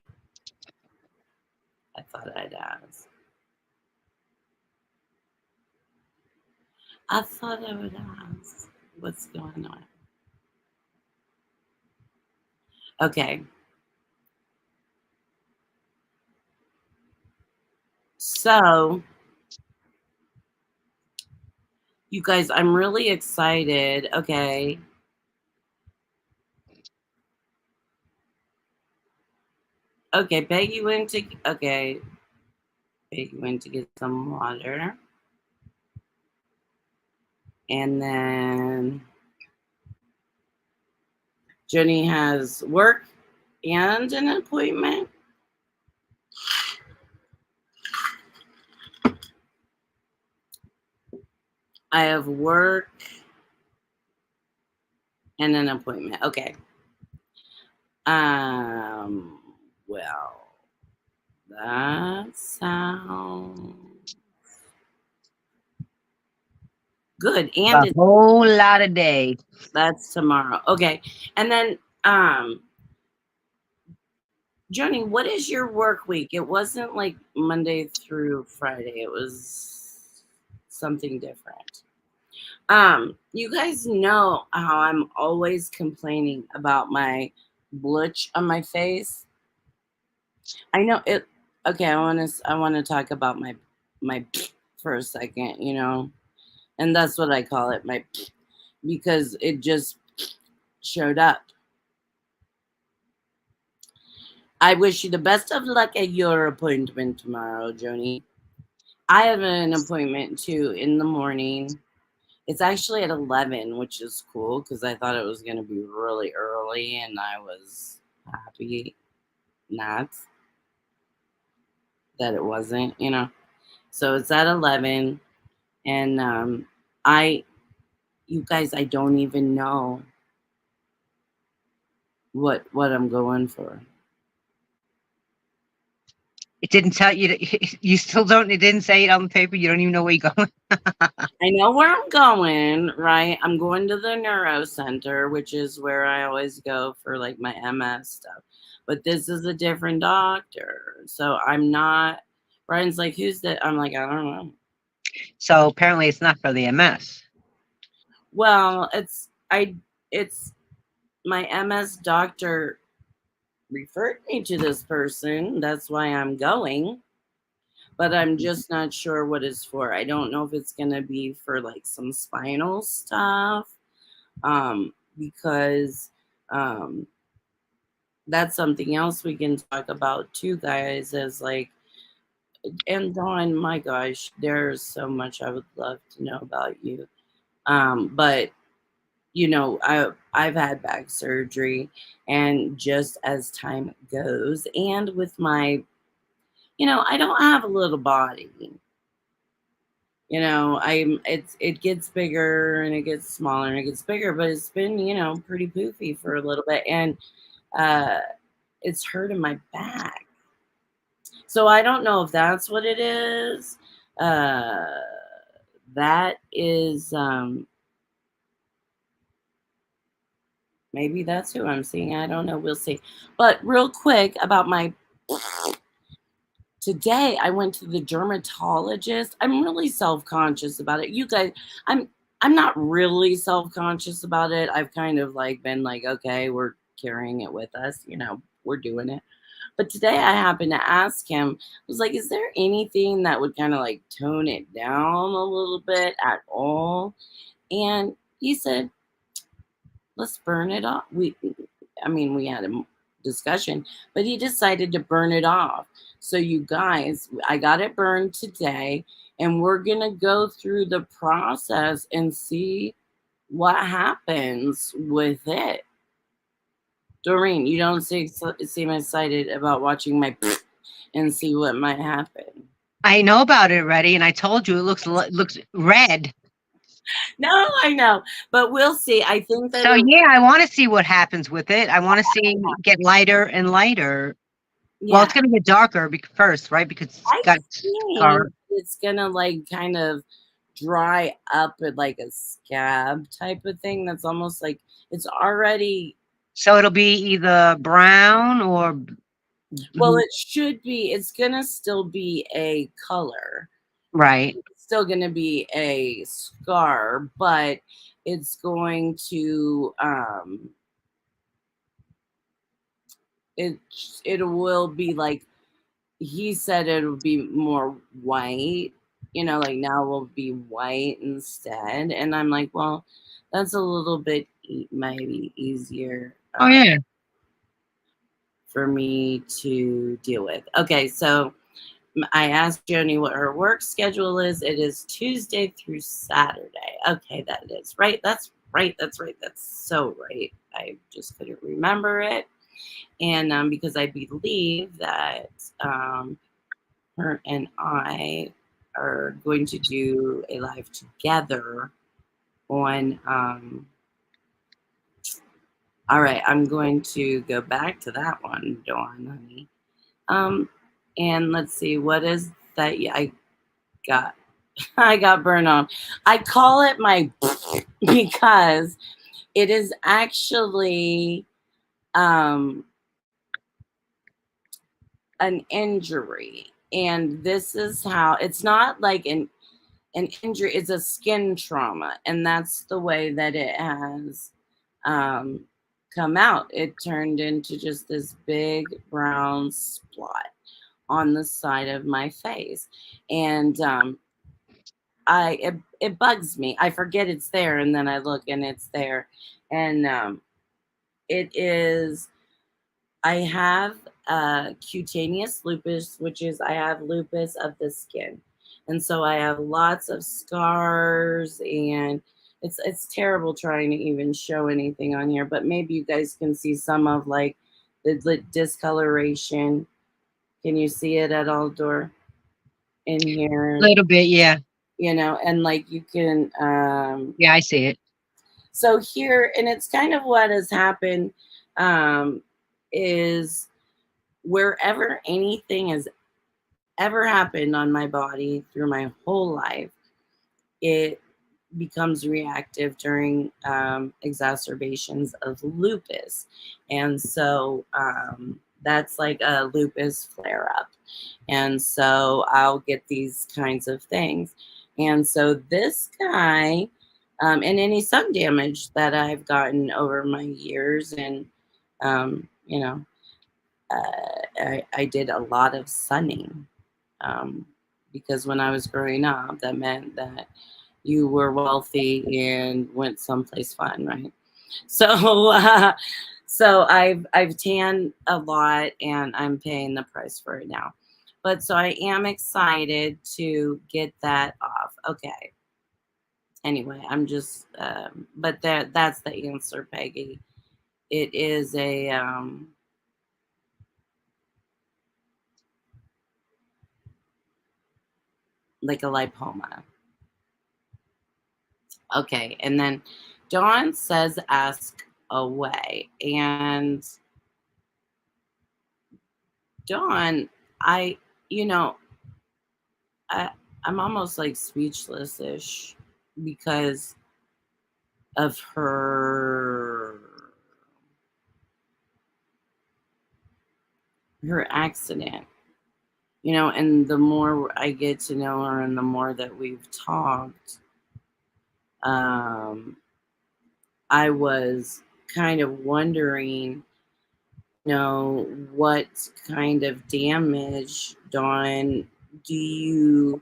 I thought I'd ask. I thought I would ask what's going on. Okay. So, you guys, I'm really excited. Okay. Okay, Peggy went to get some water. And then Jenny has work and an appointment. I have work and an appointment. Okay. Well, that sounds good. And A whole lot of day. that's tomorrow. Okay. And then Joni, what is your work week? It wasn't like Monday through Friday. It was something different. You guys know how I'm always complaining about my blotch on my face. I know it. Okay, I want to talk about my for a second, and that's what I call it, my because it just showed up. I wish you the best of luck at your appointment tomorrow, Joni. I have an appointment too in the morning. It's actually at 11, which is cool because I thought it was going to be really early and I was happy not that it wasn't, you know. So it's at 11 and I you guys, I don't even know what I'm going for. It didn't tell you. You still don't. It didn't say it on the paper. You don't even know where you're going. I know where I'm going, right? I'm going to the neuro center, which is where I always go for like my MS stuff. But this is a different doctor. So I'm not Brian's like, who's that? I'm like, I don't know. So apparently, it's not for the MS. Well, it's my MS doctor referred me to this person. That's why I'm going. But I'm just not sure what it's for. I don't know if it's gonna be for like some spinal stuff. Because that's something else we can talk about too, guys, is like, and Dawn, my gosh, there's so much I would love to know about you. But you know, I've had back surgery, and just as time goes, and with my, you know, I don't have a little body. You know, it gets bigger and it gets smaller and it gets bigger, but it's been, you know, pretty poofy for a little bit, and uh it's hurting my back. So I don't know if that's what it is. Uh that is maybe that's who I'm seeing. I don't know. We'll see. But real quick about my today, I went to the dermatologist. I'm really self-conscious about it. You guys, I'm I'm not really self-conscious about it. I've kind of like been like, okay, we're carrying it with us, you know, we're doing it. But today I happened to ask him, I was like, is there anything that would kind of like tone it down a little bit at all? And he said, let's burn it off. I mean, we had a discussion, but he decided to burn it off. So, you guys, I got it burned today, and we're going to go through the process and see what happens with it. Doreen, you don't seem excited about watching my and see what might happen. I know about it already, and I told you it looks red. No, I know, but we'll see. I think that So yeah, I want to see what happens with it. I want to see it get lighter and lighter. Well, yeah, it's gonna get darker first, right? Because it's I got think scar. it's gonna like kind of dry up at like a scab type of thing. That's almost like it's already, So it'll be either brown or well, it should be, it's gonna still be a color. right. It's still gonna be a scar, but it's going to it it will be like, he said it'll be more white, you know, like now will be white instead. And I'm like, well, that's a little bit maybe easier Oh yeah. for me to deal with. Okay, so I asked Joni what her work schedule is. It is Tuesday through Saturday. Okay, that is right. That's right. That's right. That's so right. I just couldn't remember it. And because I believe that her and I are going to do a live together on all right, I'm going to go back to that one, Dawn, honey. And let's see, what is that? Yeah, I got I got burned on. I call it my because it is actually um an injury. And this is how it's not like an injury, it's a skin trauma, and that's the way that it has um, come out. It turned into just this big brown spot on the side of my face, and it bugs me. I forget it's there, and then I look and it's there, and it is. I have cutaneous lupus, which is I have lupus of the skin. And so I have lots of scars, and it's terrible trying to even show anything on here, but maybe you guys can see some of like the discoloration. Can you see it at all, Dor? In here, Little bit, yeah. you know, and like you can Yeah, I see it. so here, and it's kind of what has happened, is wherever anything has ever happened on my body through my whole life, it becomes reactive during exacerbations of lupus. And so that's like a lupus flare up. And so I'll get these kinds of things. And so this guy, and any sun damage that I've gotten over my years, and, you know, I did a lot of sunning, because when I was growing up, that meant that you were wealthy and went someplace fun, right? So, so I've tanned a lot, and I'm paying the price for it now. But so I am excited to get that off. Okay. Anyway, I'm just, but that's the answer, Peggy. It is a, like a lipoma. Okay, and then Dawn says ask away. And Dawn, I, you know, I, I'm almost like speechless-ish because of her accident. You know, and the more I get to know her and the more that we've talked, um, I was kind of wondering, you know, what kind of damage, Dawn, do you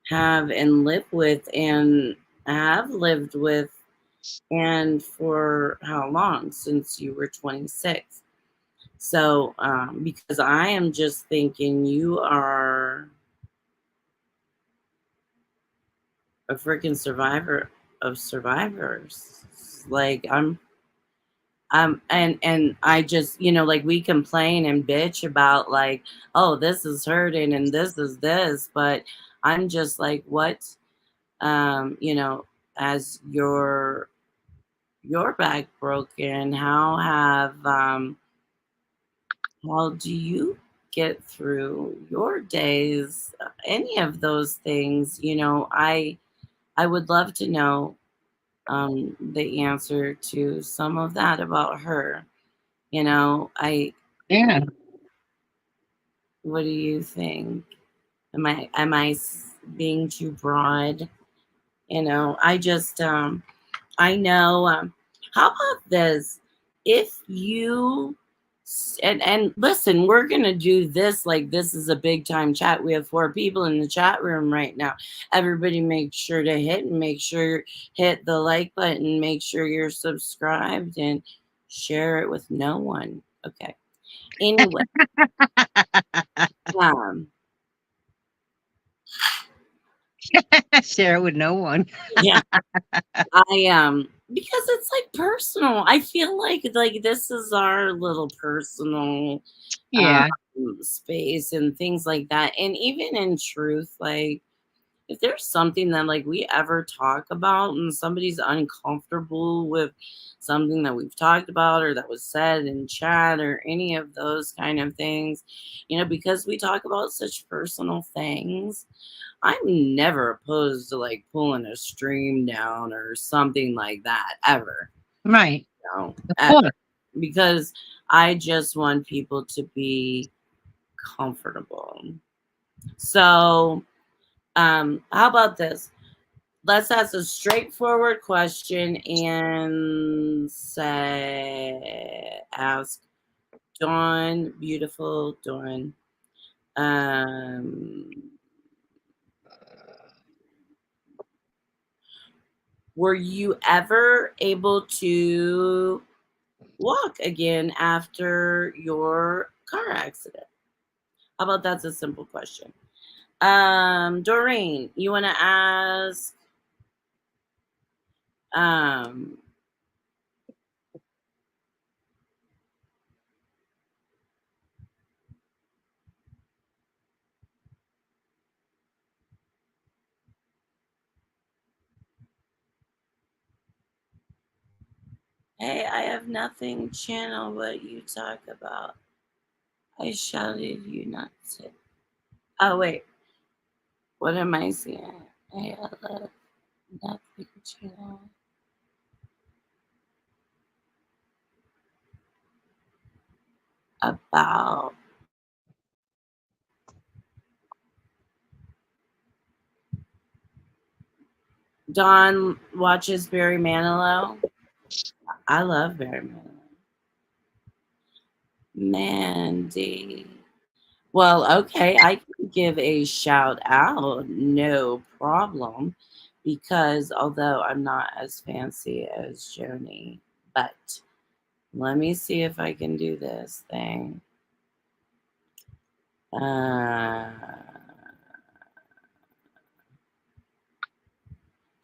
have and live with and have lived with, and for how long, since you were 26? So, because I am just thinking you are a freaking survivor of survivors. Like and I just, you know, like we complain and bitch about like, oh, this is hurting and this is this, but I'm just like, what, you know, as your back broken, how do you get through your days? Any of those things, you know, I would love to know the answer to some of that about her. You know, Yeah. what do you think? Am I being too broad? You know, I just I know. How about this? If you and listen, we're gonna do this like this is a big time chat. We have 4 people in the chat room right now. Everybody, make sure to hit the like button. Make sure you're subscribed and share it with no one. Okay. Anyway, um, Share it with no one. yeah, I because it's like personal. I feel like this is our little personal um, Yeah. space and things like that. And even in truth, like if there's something that like we ever talk about and somebody's uncomfortable with something that we've talked about or that was said in chat or any of those kind of things, you know, because we talk about such personal things, I'm never opposed to like pulling a stream down or something like that ever. Right. You know, Of ever. course. Because I just want people to be comfortable. So, how about this? Let's ask a straightforward question and ask Dawn, beautiful Dawn. Um, were you ever able to walk again after your car accident? How about that's a simple question? Doreen, you want to ask? Um, hey, I have nothing channel what you talk about. I shouted you not to. Oh wait, what am I seeing? I love nothing channel. About Dawn watches Barry Manilow. I love Barry Manilow. Mandy. Well, okay, I can give a shout out, no problem, because although I'm not as fancy as Joni, but let me see if I can do this thing.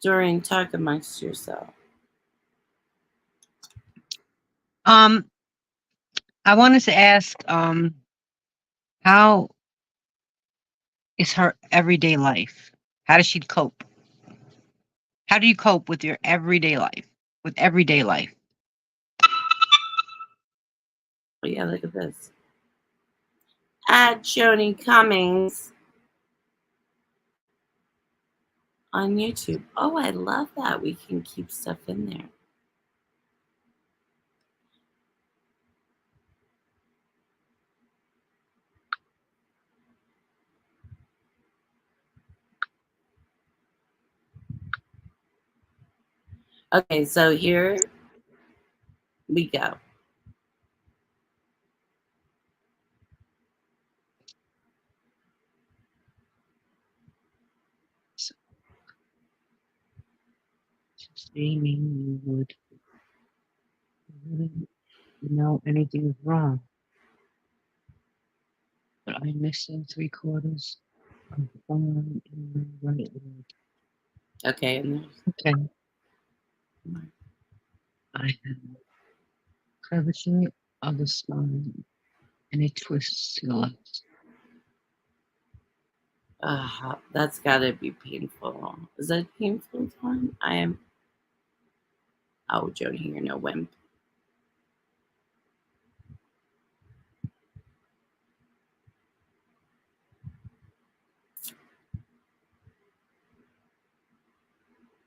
During talk amongst yourself. I wanted to ask, how is her everyday life? How does she cope? How do you cope with your everyday life? With everyday life? Oh yeah, look at this. At Joni Cummings on YouTube. Oh, I love that. We can keep stuff in there. Okay, so here we go. Amy, you wouldn't know anything is wrong. But I'm missing 3/4 of the phone in the right leg. Okay, and Okay. I have curvature of the spine and it twists to the left. that's gotta be painful. Is that painful, Dawn? I am. Oh, Joni, you're no wimp.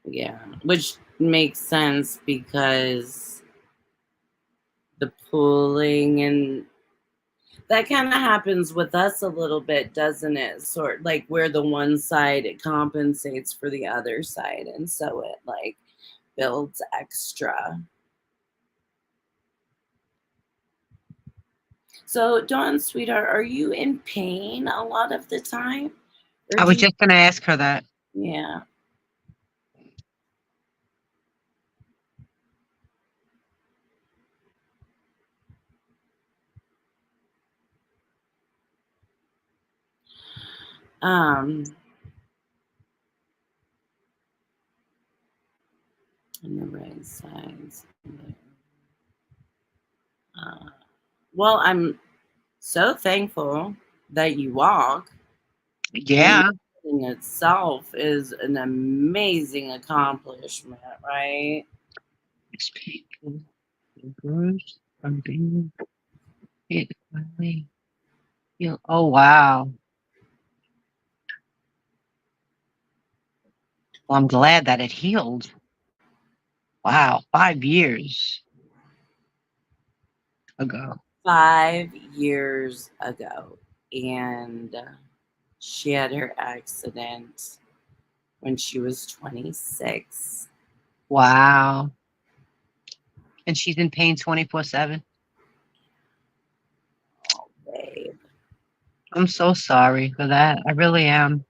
Yeah, which makes sense because the pulling and that kind of happens with us a little bit, doesn't it? Sort like where the one side it compensates for the other side, and so it like builds extra. So, Dawn, sweetheart, are you in pain a lot of the time? Or I do was you, just gonna ask her that. yeah. Um, on the right sides. Well, I'm so thankful that you walk. I mean, Yeah. in itself is an amazing accomplishment, right? It's painful. The bruise from being hit finally. Oh wow. Well, I'm glad that it healed. Wow, 5 years ago. 5 years ago. And she had her accident when she was 26. Wow. And she's in pain 24/7. Oh, babe. I'm so sorry for that. I really am.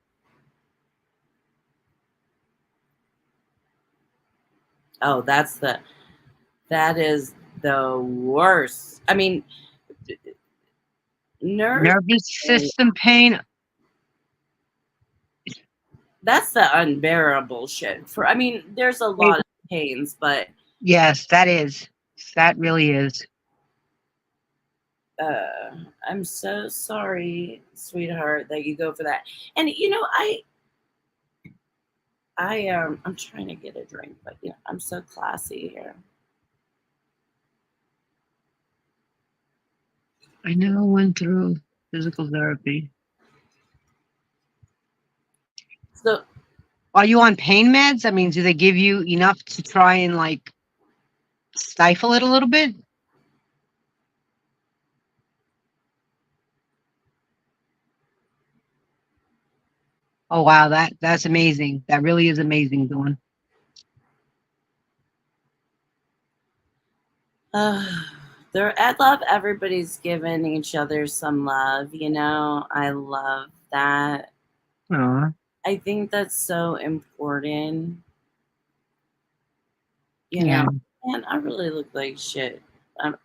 Oh, that is the worst. I mean, Nervous system pain. That's the unbearable shit. I mean, there's a lot of pains, but Yes, that is. That really is. I'm so sorry, sweetheart, that you go for that. And I'm trying to get a drink, but I'm so classy here. I never went through physical therapy. So Are you on pain meds? I mean, do they give you enough to try and like stifle it a little bit? Oh wow, that's amazing. That really is amazing, Dawn. I love everybody's giving each other some love. I love that. Aw. I think that's so important. Yeah. And I really look like shit. I'm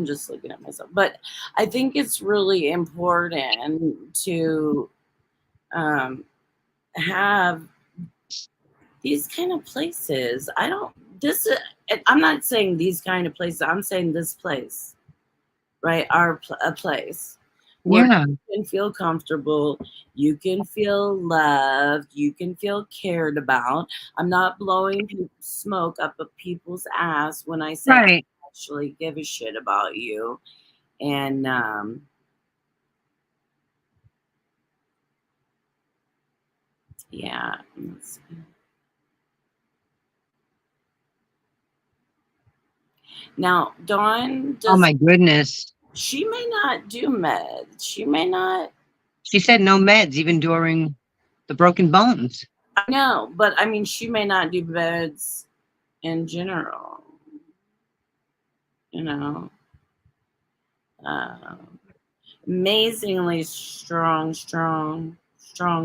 just looking at myself. But I think it's really important to have these kind of places. I'm not saying these kind of places. I'm saying this place, right? A place where Yeah. you can feel comfortable, you can feel loved, you can feel cared about. I'm not blowing smoke up a people's ass when I say I Right. actually give a shit about you. And yeah. Now, Dawn Oh does. my goodness. She may not do meds. She may not. She said no meds even during the broken bones. I know, but I mean, she may not do meds in general. You know, uh, amazingly strong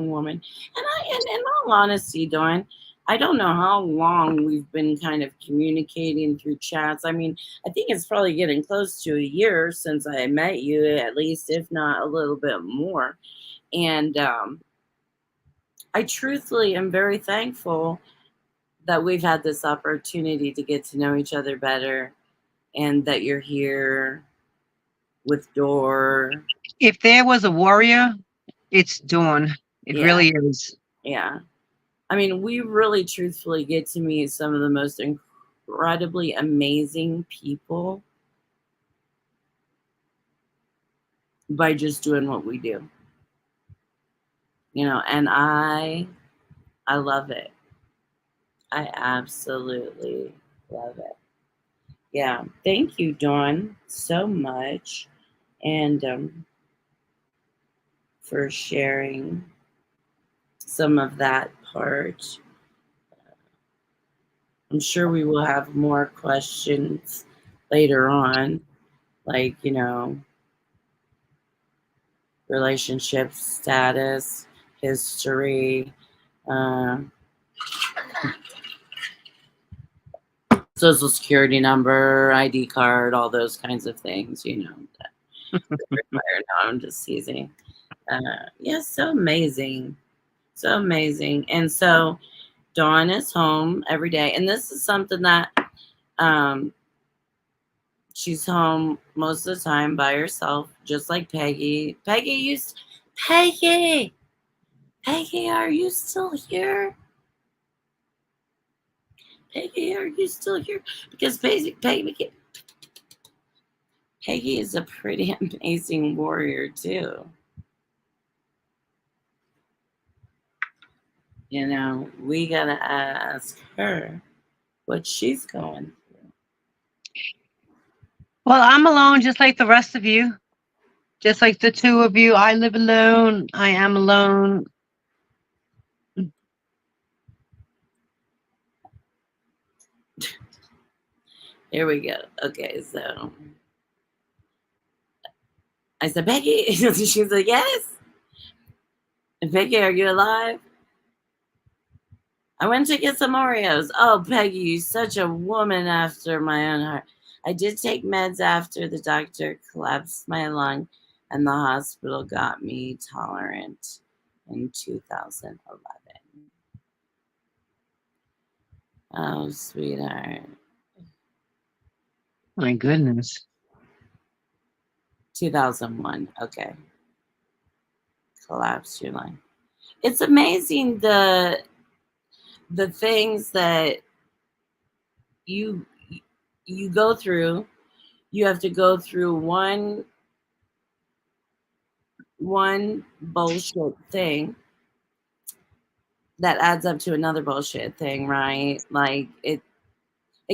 woman. And in all honesty, Dawn, I don't know how long we've been kind of communicating through chats. I mean, I think it's probably getting close to a year since I met you, at least, if not a little bit more. And I truthfully am very thankful that we've had this opportunity to get to know each other better and that you're here with Door. If there was a warrior, it's Dawn. It Yeah. really is. Yeah. I mean, we really truthfully get to meet some of the most incredibly amazing people by just doing what we do. And I love it. I absolutely love it. Yeah. Thank you, Dawn, so much. And for sharing some of that part. I'm sure we will have more questions later on, like, relationship status, history, uh, social security number, ID card, all those kinds of things, that require. No, I'm just teasing. Yeah, so amazing. So amazing. And so Dawn is home every day. And this is something that she's home most of the time by herself, just like Peggy. Peggy, are you still here? Peggy, are you still here? Because Peggy is a pretty amazing warrior too. We gotta ask her what she's going through. Well, I'm alone just like the rest of you. Just like the two of you. I live alone. I am alone. Here we go. Okay, so I said, Peggy. She's like, yes. And Peggy, are you alive? I went to get some Oreos. Oh, Peggy, you're such a woman after my own heart. I did take meds after the doctor collapsed my lung. and the hospital got me tolerant in 2011. Oh, sweetheart. My goodness. 2001. Okay. Collapsed your line. It's amazing the things that you you go through. You have to go through one bullshit thing that adds up to another bullshit thing, right? Like it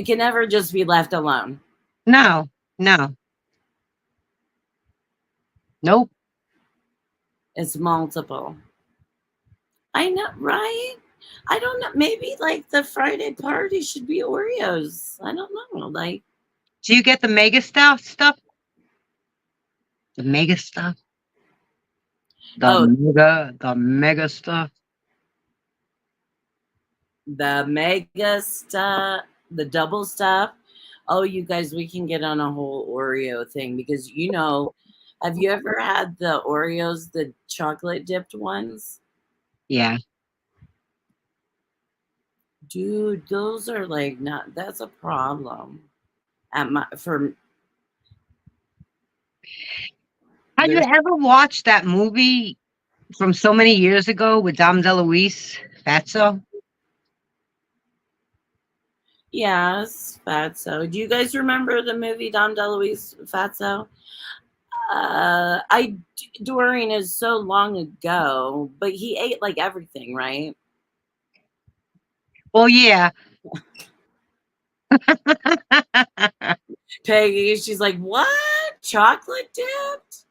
can never just be left alone. No, no, nope. It's multiple. I know, right? I don't know. Maybe like the Friday party should be Oreos. I don't know. Like, Do you get the mega stuff? The mega stuff? oh, The mega stuff? the mega stuff, the double stuff. Oh, you guys, we can get on a whole Oreo thing because have you ever had the Oreos, the chocolate dipped ones? Yeah. Dude, those are like not that's a problem. At my for Have you there's ever watched that movie from so many years ago with Dom DeLuise, Fatso? Yes, Fatso. Do you guys remember the movie Dom DeLuise Fatso? Doreen is so long ago, but he ate like everything, right? Well, yeah. Peggy, she's like, what? Chocolate dipped?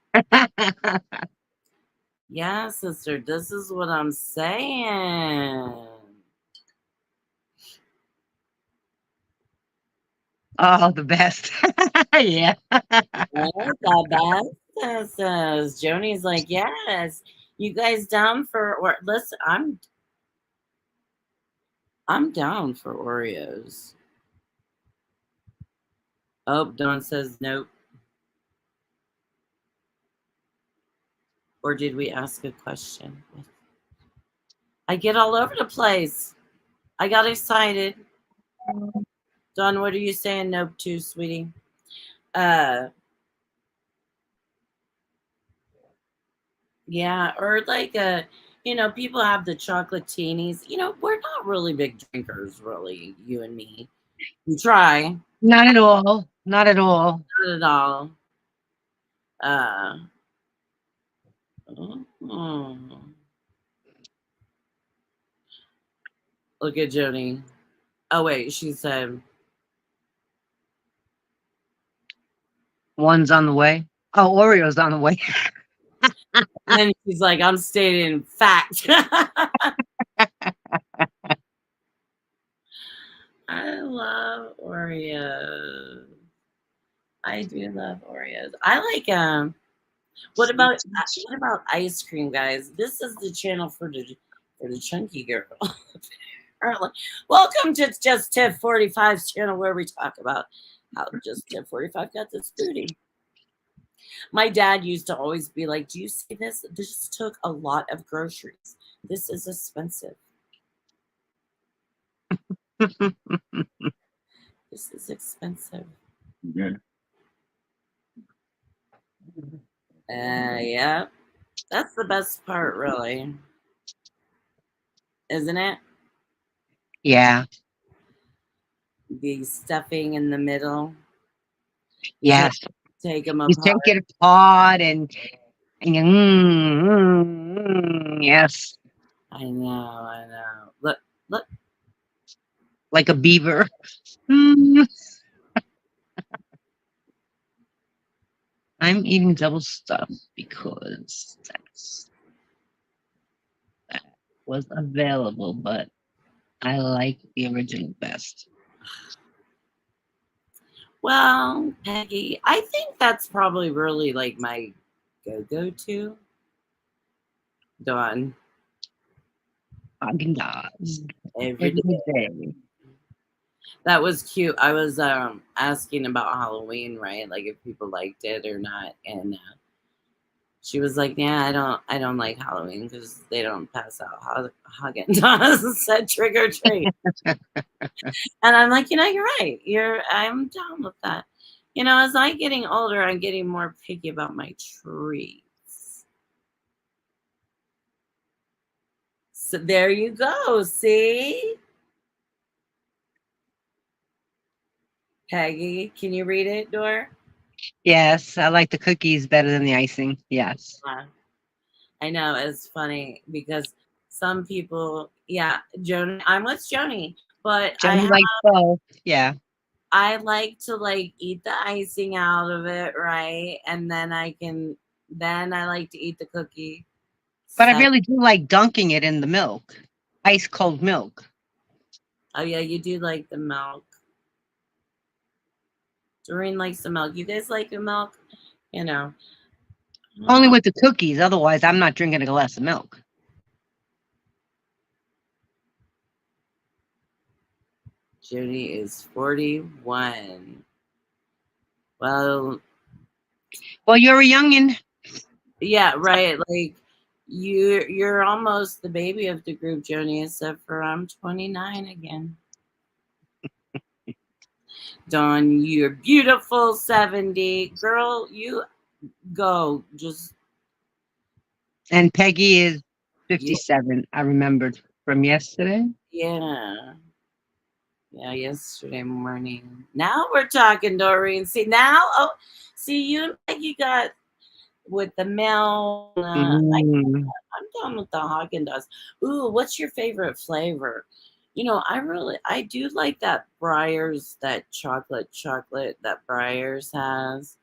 Yeah, sister, this is what I'm saying. Oh, the best. Yeah. What the best says. Joni's like, yes. You guys down for or listen, I'm down for Oreos. Oh, Dawn says nope. Or did we ask a question? I get all over the place. I got excited. Dawn, what are you saying nope to, sweetie? Uh yeah, or like people have the chocolatinis. We're not really big drinkers, really, you and me. We try, Not at all. Not at all. not at all. Uh mm. Look at Joni. Oh wait, she said One's on the way. Oh, Oreo's on the way. and then she's like, I'm stating fact. I love Oreos. I do love Oreos. I like what about ice cream, guys? This is the channel for the chunky girl. Apparently. Welcome to Just Tip 45's channel where we talk about how Just Tip 45 got this booty. My dad used to always be like, do you see this? This took a lot of groceries. This is expensive. This is expensive. Good. Yeah. That's the best part, really. Isn't it? Yeah. The stuffing in the middle. Yes. Take them You apart. take it apart and yes. I know. Look. Like a beaver. Mm. I'm eating double stuff because that was available, but I like the original best. Well, Peggy, I think that's probably really like my go-to. Dawn. Haagen-Dazs Every every day. day. That was cute. I was asking about Halloween, right? Like if people liked it or not. And She was like, "Yeah, I don't like Halloween because they don't pass out Haagen-Dazs said trick or treat." And I'm like, you're right. I'm down with that. As I'm getting older, I'm getting more picky about my treats. So there you go. See, Peggy, can you read it, Dor? Yes, I like the cookies better than the icing. Yes. I know it's funny because some people, yeah, Joni, I'm with Joni, but Johnny likes both. Yeah. I like to like eat the icing out of it, right? And then I like to eat the cookie. But I Sec- really do like dunking it in the milk. Ice cold milk. oh yeah, you do like the milk. Doreen likes the milk. You guys like the milk? You know. Only Oh, with the cookies. Otherwise, I'm not drinking a glass of milk. Judy is 41. Well, Well, you're a youngin. yeah, right. Like you're almost the baby of the group, Joni, except for I'm 29 again. Dawn, you're beautiful 70. Girl, you go. Just And Peggy is you 57. I remembered from yesterday. yeah. Yeah, yesterday morning. Now we're talking, Doreen. See now, see you like you got with the mail. Mm. I'm done with the Haagen Dazs. Ooh, what's your favorite flavor? I do like that Breyers, that chocolate that Breyers has.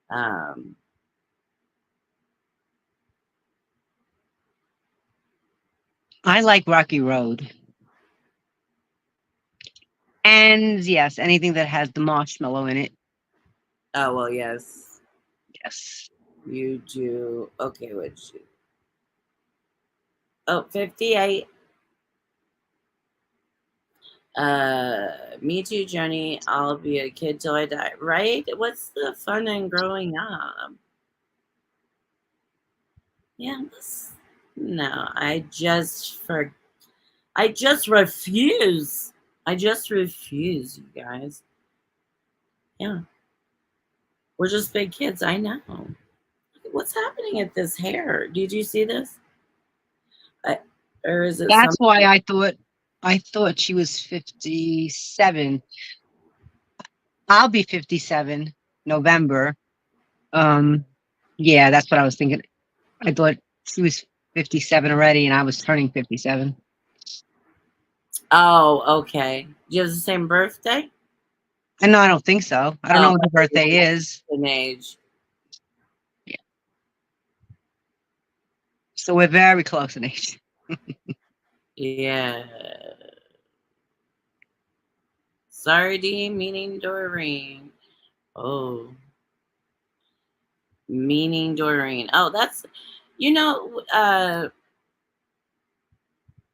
Um, I like Rocky Road. And yes, anything that has the marshmallow in it. oh well, yes, Yes. you do. Okay, which oh 58. Me too, Johnny. I'll be a kid till I die. Right? What's the fun in growing up? Yeah, no, I just refuse. I just refuse, you guys. Yeah, we're just big kids. I know. What's happening at this hair? Did you see this? I, or is it That's something? why I thought she was 57. I'll be 57 November. Um yeah, that's what I was thinking. I thought she was 57 already and I was turning 57. Oh, okay. Do you have the same birthday? And no, I don't think so. I don't know Oh, what her birthday is. an age. Yeah. So we're very close in age. Yeah. Sorry, D, meaning Doreen. Oh, meaning Doreen. Oh, that's, you know,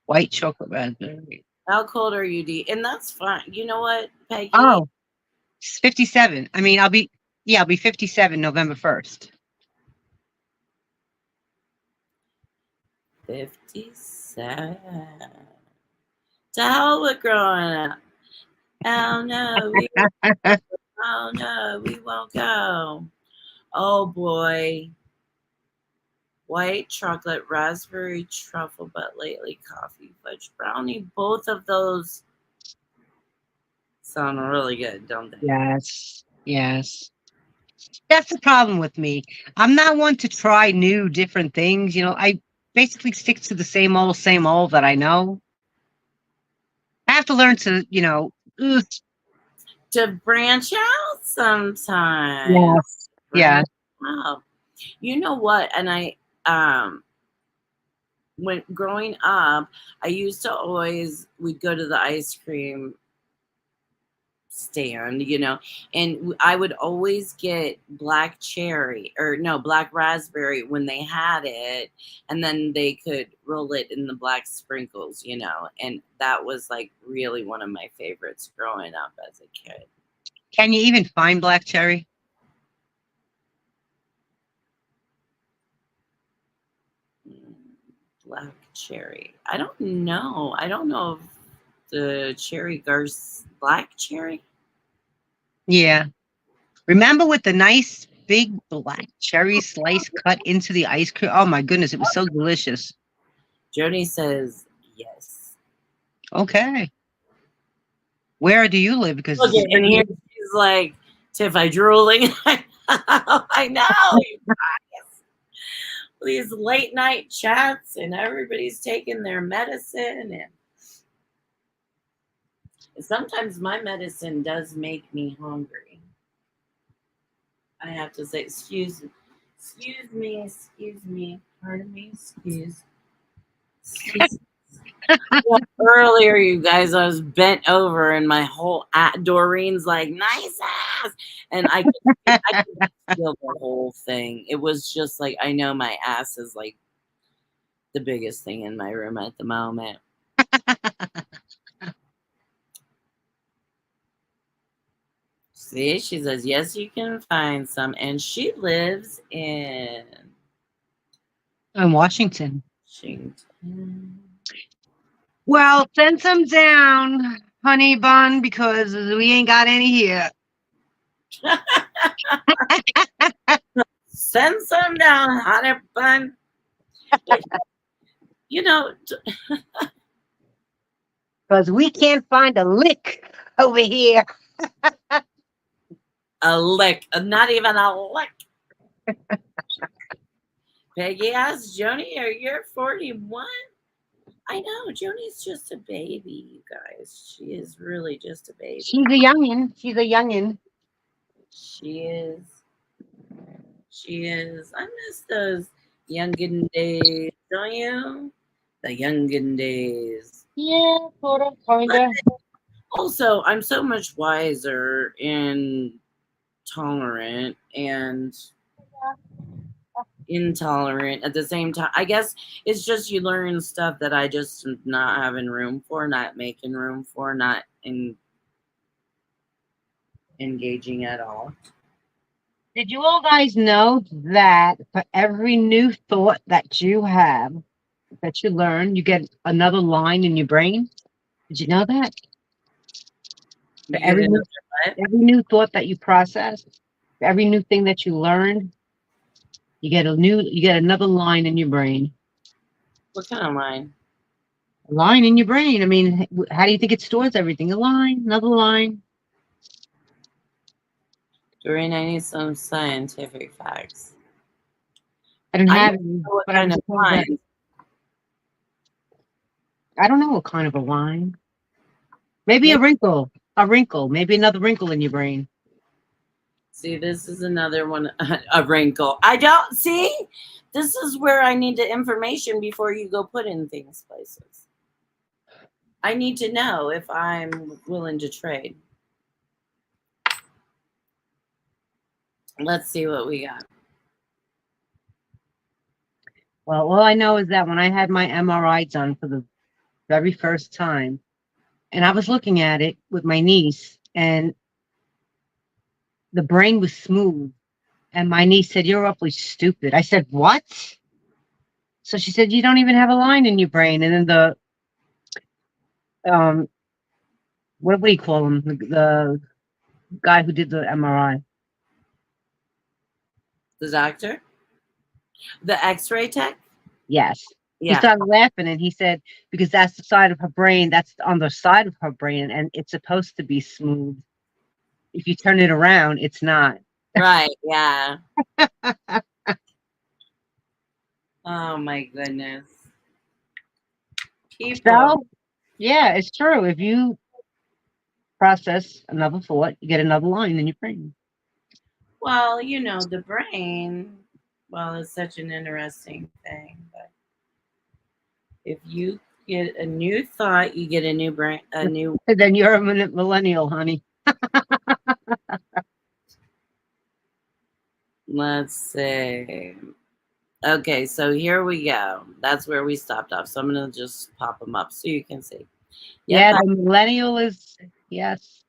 White chocolate raspberry. how cold are you, D? And that's fine. You know what, Peggy? Oh, it's 57. I mean, I'll be 57 November 1st. 57. To hell with growing up. Oh no, oh no, we won't go. Oh boy. White chocolate, raspberry truffle, but lately coffee fudge brownie. Both of those sound really good, don't they? Yes. Yes. That's the problem with me. I'm not one to try new, different things. I basically stick to the same old that I know. I have to learn to, ugh, To branch out sometimes. yes, yeah. Branch out. You know what? And when growing up, I used to always we'd go to the ice cream stand, and I would always get black cherry or no black raspberry when they had it, and then they could roll it in the black sprinkles, and that was like really one of my favorites growing up as a kid. Can you even find black cherry? black cherry. I don't know. I don't know if the cherry Garce black cherry. Yeah. Remember with the nice big black cherry slice cut into the ice cream? Oh my goodness, it was so delicious. Joni says yes. Okay. Where do you live? Because Look at in here. She's like, Tiff, I drooling. I know. You guys. These late night chats and everybody's taking their medicine, and sometimes my medicine does make me hungry. I have to say, excuse me, pardon me, excuse. Well, earlier, you guys, I was bent over and my whole Doreen's like, nice ass. And I could feel the whole thing. It was just like, I know my ass is like the biggest thing in my room at the moment. See, she says, yes, you can find some. And she lives in Washington. Washington. Well, send some down, honey bun, because we ain't got any here. Send some down, honey bun. You know, Because we can't find a lick over here. a lick, not even a lick. Peggy asks Joni, are you 41? I know, Joni's just a baby, you guys. She is really just a baby. She's a youngin. She's a youngin. She is. She is. I miss those youngin days, don't you? The youngin days. Yeah, sort of, kinda. Also, I'm so much wiser and tolerant and intolerant at the same time. I guess it's just you learn stuff that I just am not having room for, not making room for, not engaging at all. Did you all guys know that for every new thought that you have, that you learn, you get another line in your brain? Did you know that? For every new thought that you process, for every new thing that you learned, you get another line in your brain. What kind of line? A line in your brain. I mean, how do you think it stores everything? A line, another line. Doreen, I need some scientific facts. I don't have any, any, but I'm just saying I don't know what kind of a line. Maybe a wrinkle. A wrinkle. Maybe another wrinkle in your brain. See, this is another one. A wrinkle. I don't see. This is where I need the information before you go put in things places. I need to know if I'm willing to trade. Let's see what we got. Well, all I know is that when I had my MRI done for the very first time, and I was looking at it with my niece, and the brain was smooth. And my niece said, "You're awfully stupid." I said, "What?" So she said, "You don't even have a line in your brain." And then what do you call him? The guy who did the MRI. The doctor? The X-ray tech? Yes. Yeah. He started laughing and he said, because that's the side of her brain, that's on the side of her brain, and it's supposed to be smooth. If you turn it around, it's not. Right, yeah. Oh my goodness. People. So, yeah, it's true. If you process another thought, you get another line in your brain. Well, you know, the brain, well, it's such an interesting thing, but if you get a new thought, you get a new brain, a new. Then you're a millennial, honey. Let's see. Okay, so here we go. That's where we stopped off. So I'm going to just pop them up so you can see. Yeah, the millennial is, yes.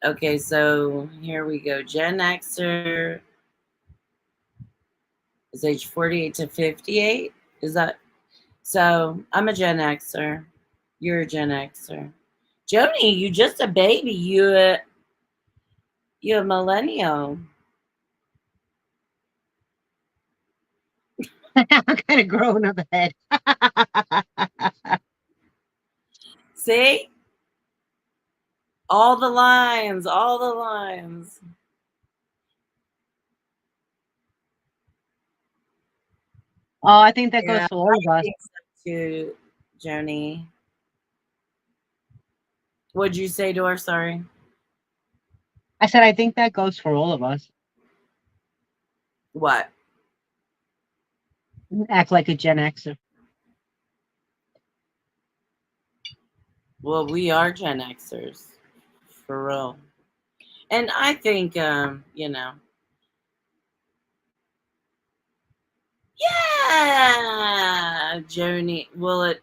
Okay, so here we go. Gen Xer is age 48 to 58. Is that so? I'm a Gen Xer. You're a Gen Xer. Joni, you just a baby. You a millennial. I'm kind of growing up ahead. See? All the lines, all the lines. Oh, I think that goes Yeah, for all of I us. think so too, Joni. What'd you say to her? Sorry. I said I think that goes for all of us. What? Act like a Gen Xer. Well, we are Gen Xers. For real. And I think, yeah, Joni, will it,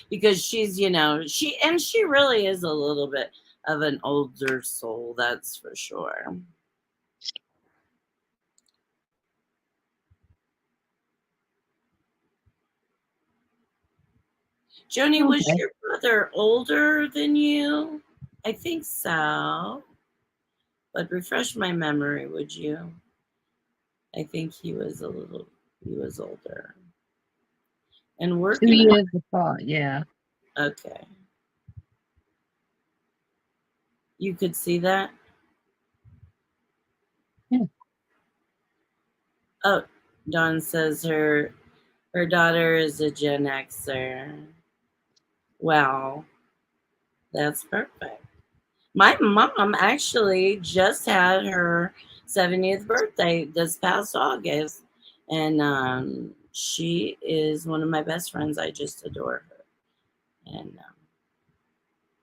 because she's, she really is a little bit of an older soul, that's for sure. Joni, was Okay. your brother older than you? I think so. But refresh my memory, would you? I think he was older. And 2 working years apart, yeah. okay. You could see that? Yeah. Oh, Dawn says her daughter is a Gen Xer. Well, that's perfect. My mom actually just had her 70th birthday this past August, and she is one of my best friends. I just adore her. And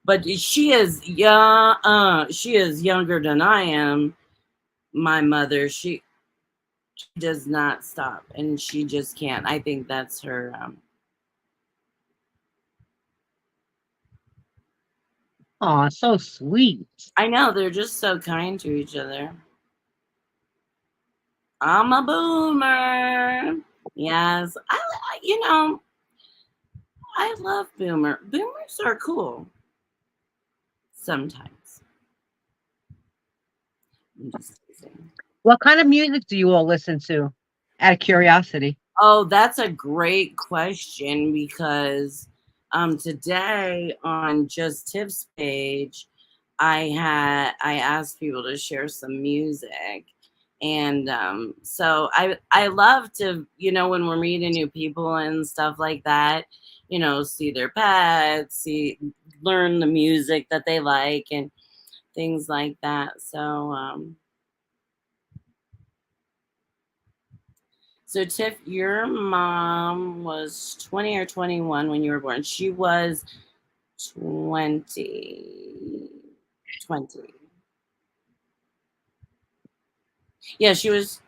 but she is young. She is younger than I am. My mother, she does not stop, and she just can't. I think that's her. Oh, so sweet. I know they're just so kind to each other. I'm a boomer. Yes, I love boomer. Boomers are cool. Sometimes. I'm just teasing. What kind of music do you all listen to? Out of curiosity. Oh, that's a great question because today on Just Tips page, I asked people to share some music. And so I love to, when we're meeting new people and stuff like that, see their pets, learn the music that they like and things like that. So Tiff, your mom was 20 or 21 when you were born. She was 20. 20. Yeah, she was,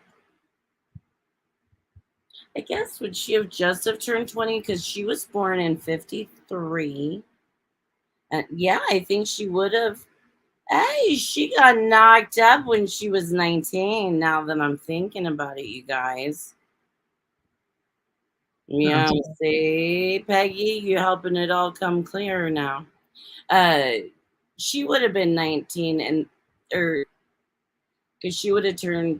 I guess, would she have just have turned 20? Because she was born in 53. And yeah, I think she would have. Hey, she got knocked up when she was 19. Now that I'm thinking about it, you guys. Oh, Yeah, see, Peggy, you're helping it all come clear now. She would have been 19 and or because she would have turned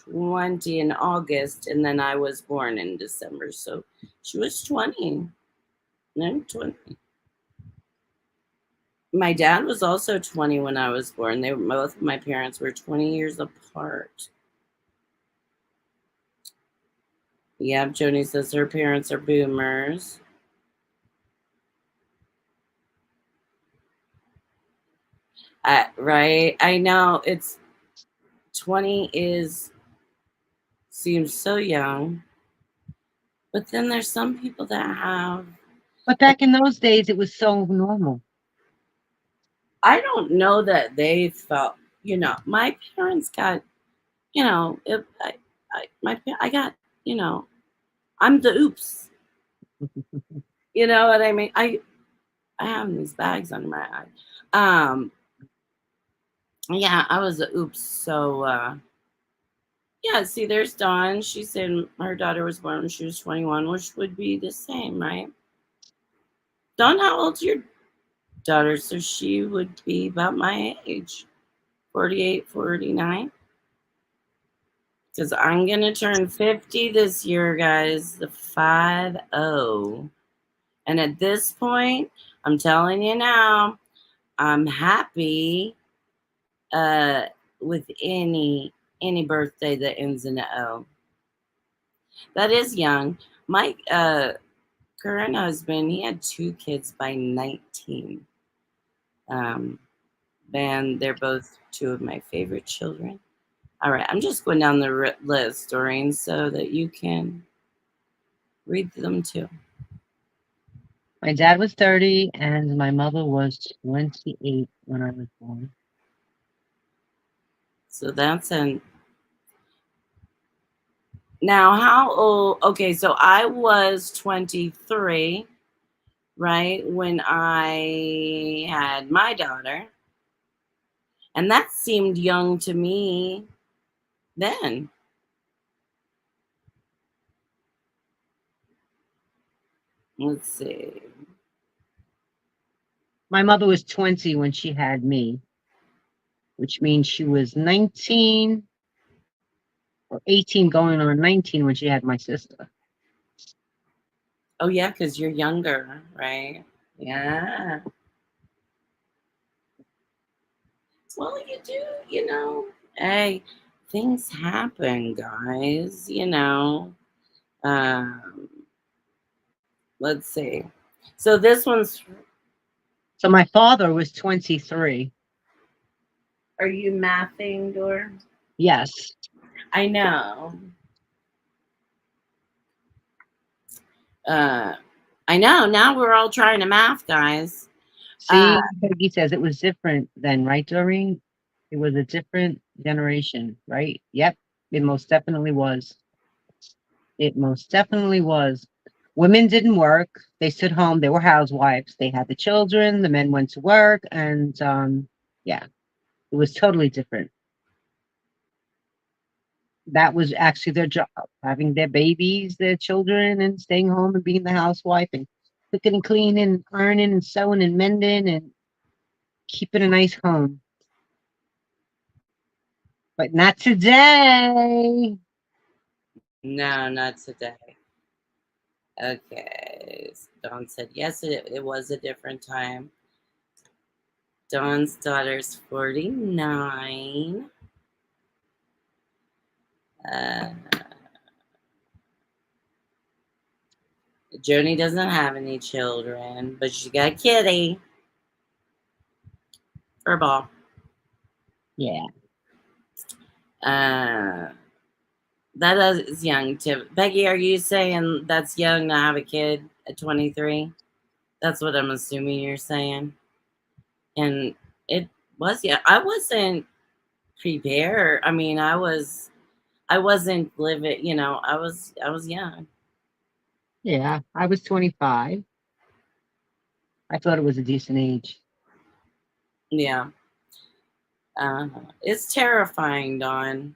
20 in August, and then I was born in December, so she was 20. No, 20. My dad was also 20 when I was born. They were both my parents were 20 years apart. Yep, Joni says her parents are boomers. Right? I know it's 20 is seems so young, but then there's some people that have. but back in those days, it was so normal. I don't know that they felt. My parents got. If I got. I'm the oops. You know what I mean? I have these bags under my eye. Yeah, I was a oops. So Yeah, see, there's Dawn. She said her daughter was born when she was 21, which would be the same, right? Dawn, how old's your daughter? So she would be about my age, 48, 49. Because I'm going to turn 50 this year, guys, the 5-0. And at this point, I'm telling you now, I'm happy with any birthday that ends in a O. That is young. My current husband, he had 2 kids by 19. Um, and they're both 2 of my favorite children. All right, I'm just going down the list, Doreen, so that you can read them too. My dad was 30 and my mother was 28 when I was born. So that's an. Now, how old? Okay, so I was 23, right, when I had my daughter. And that seemed young to me then. Let's see. My mother was 20 when she had me, which means she was 19 or 18 going on 19 when she had my sister. Oh, yeah, because you're younger, right? Yeah. Well, you do, Hey, things happen, guys, Um, let's see. So this one's. So my father was 23. Are you mathing, Dor? Yes. I know. Uh, I know. Now we're all trying to math, guys. See, Peggy says it was different then, right, Doreen? It was a different generation, right? Yep, it most definitely was. It most definitely was. Women didn't work. They stood home. They were housewives. They had the children. The men went to work. And yeah, it was totally different. That was actually their job, having their babies, their children, and staying home and being the housewife and cooking and cleaning and ironing and sewing and mending and keeping a nice home. But not today. No, not today. Okay. Dawn said, yes, it was a different time. Dawn's daughter's 49. Joni doesn't have any children, but she got Kitty. Her ball. Yeah. That is young too. Becky, are you saying that's young to have a kid at 23? That's what I'm assuming you're saying. And it was, yeah. I wasn't prepared. I mean, I wasn't living, I was young. Yeah. I was 25. I thought it was a decent age. Yeah. It's terrifying, Dawn.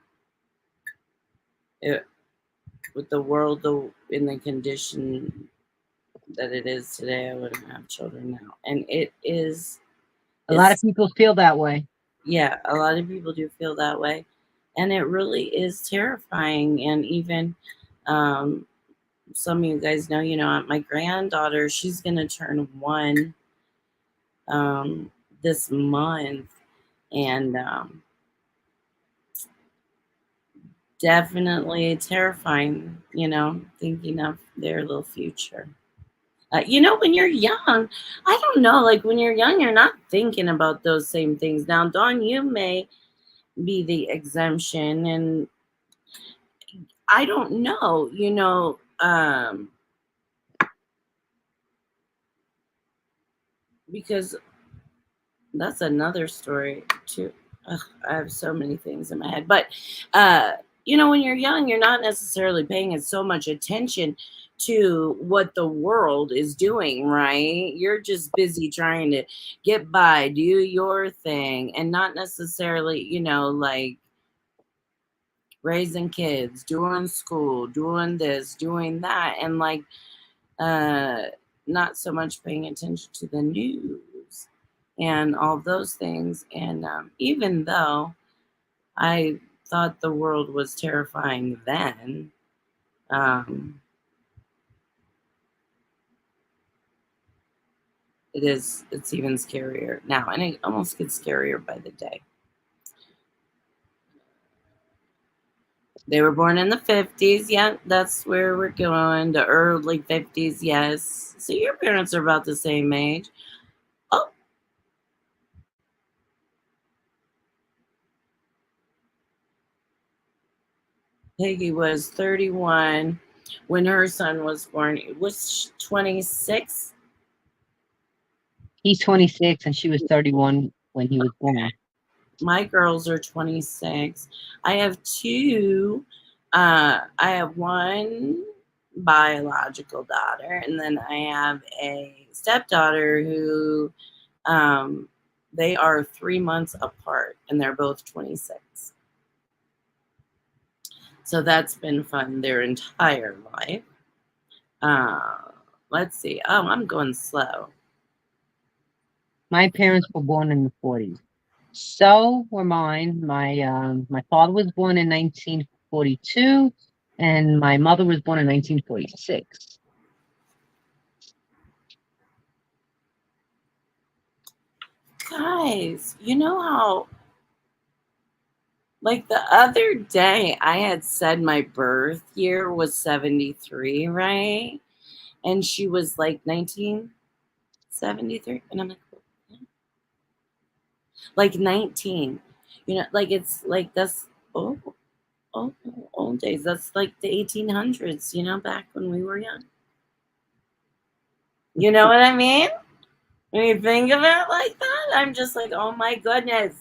With the world in the condition that it is today, I wouldn't have children now. And it is. A lot of people feel that way. Yeah, a lot of people do feel that way. And it really is terrifying. And even some of you guys know, my granddaughter, she's going to turn 1 this month. And definitely terrifying, thinking of their little future. When you're young, I don't know, like when you're young, you're not thinking about those same things. Now, Dawn, you may be the exemption, and I don't know, because that's another story too. Ugh, I have so many things in my head, but when you're young, you're not necessarily paying so much attention to what the world is doing, right? You're just busy trying to get by, do your thing, and not necessarily, like raising kids, doing school, doing this, doing that, and like not so much paying attention to the news and all those things. And even though I thought the world was terrifying then, um, it's even scarier now, and it almost gets scarier by the day. They were born in the 50s. Yeah, that's where we're going. The early 50s, yes. So your parents are about the same age. Oh, Peggy was 31 when her son was born. It was 26. He's 26 and she was 31 when he was born. My girls are 26. I have two. I have one biological daughter, and then I have a stepdaughter who they are 3 months apart, and they're both 26. So that's been fun their entire life. Uh, let's see. Oh, I'm going slow. My parents were born in the 40s. So were mine. My father was born in 1942 and my mother was born in 1946. Guys, you know how, like the other day, I had said my birth year was 73, right? And she was like 1973. And I'm like 19. You know, like it's like that's, oh, oh, old days. That's like the 1800s, you know, back when we were young. You know what I mean? When you think of it like that, I'm just like, oh my goodness.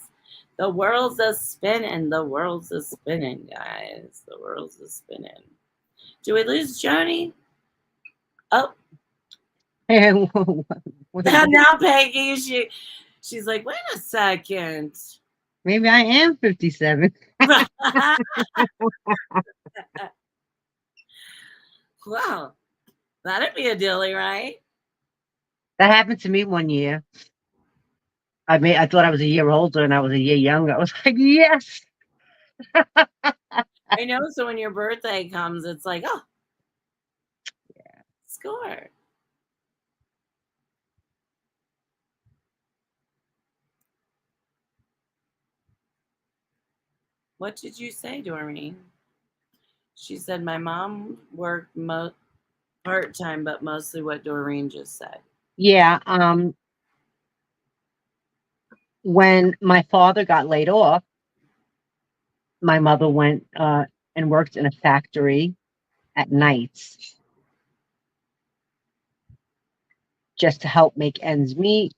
The world's a spinning. The world's a spinning, guys. The world's a spinning. Do we lose Joni? Oh, now Peggy, she's like, wait a second. Maybe I am 57. Wow, that'd be a dilly, right? That happened to me one year. I thought I was a year older and I was a year younger. I was like, yes. I know. So when your birthday comes, it's like, oh, score. What did you say, Doreen? She said my mom worked part time, but mostly what Doreen just said. Yeah. When my father got laid off, my mother went and worked in a factory at nights just to help make ends meet.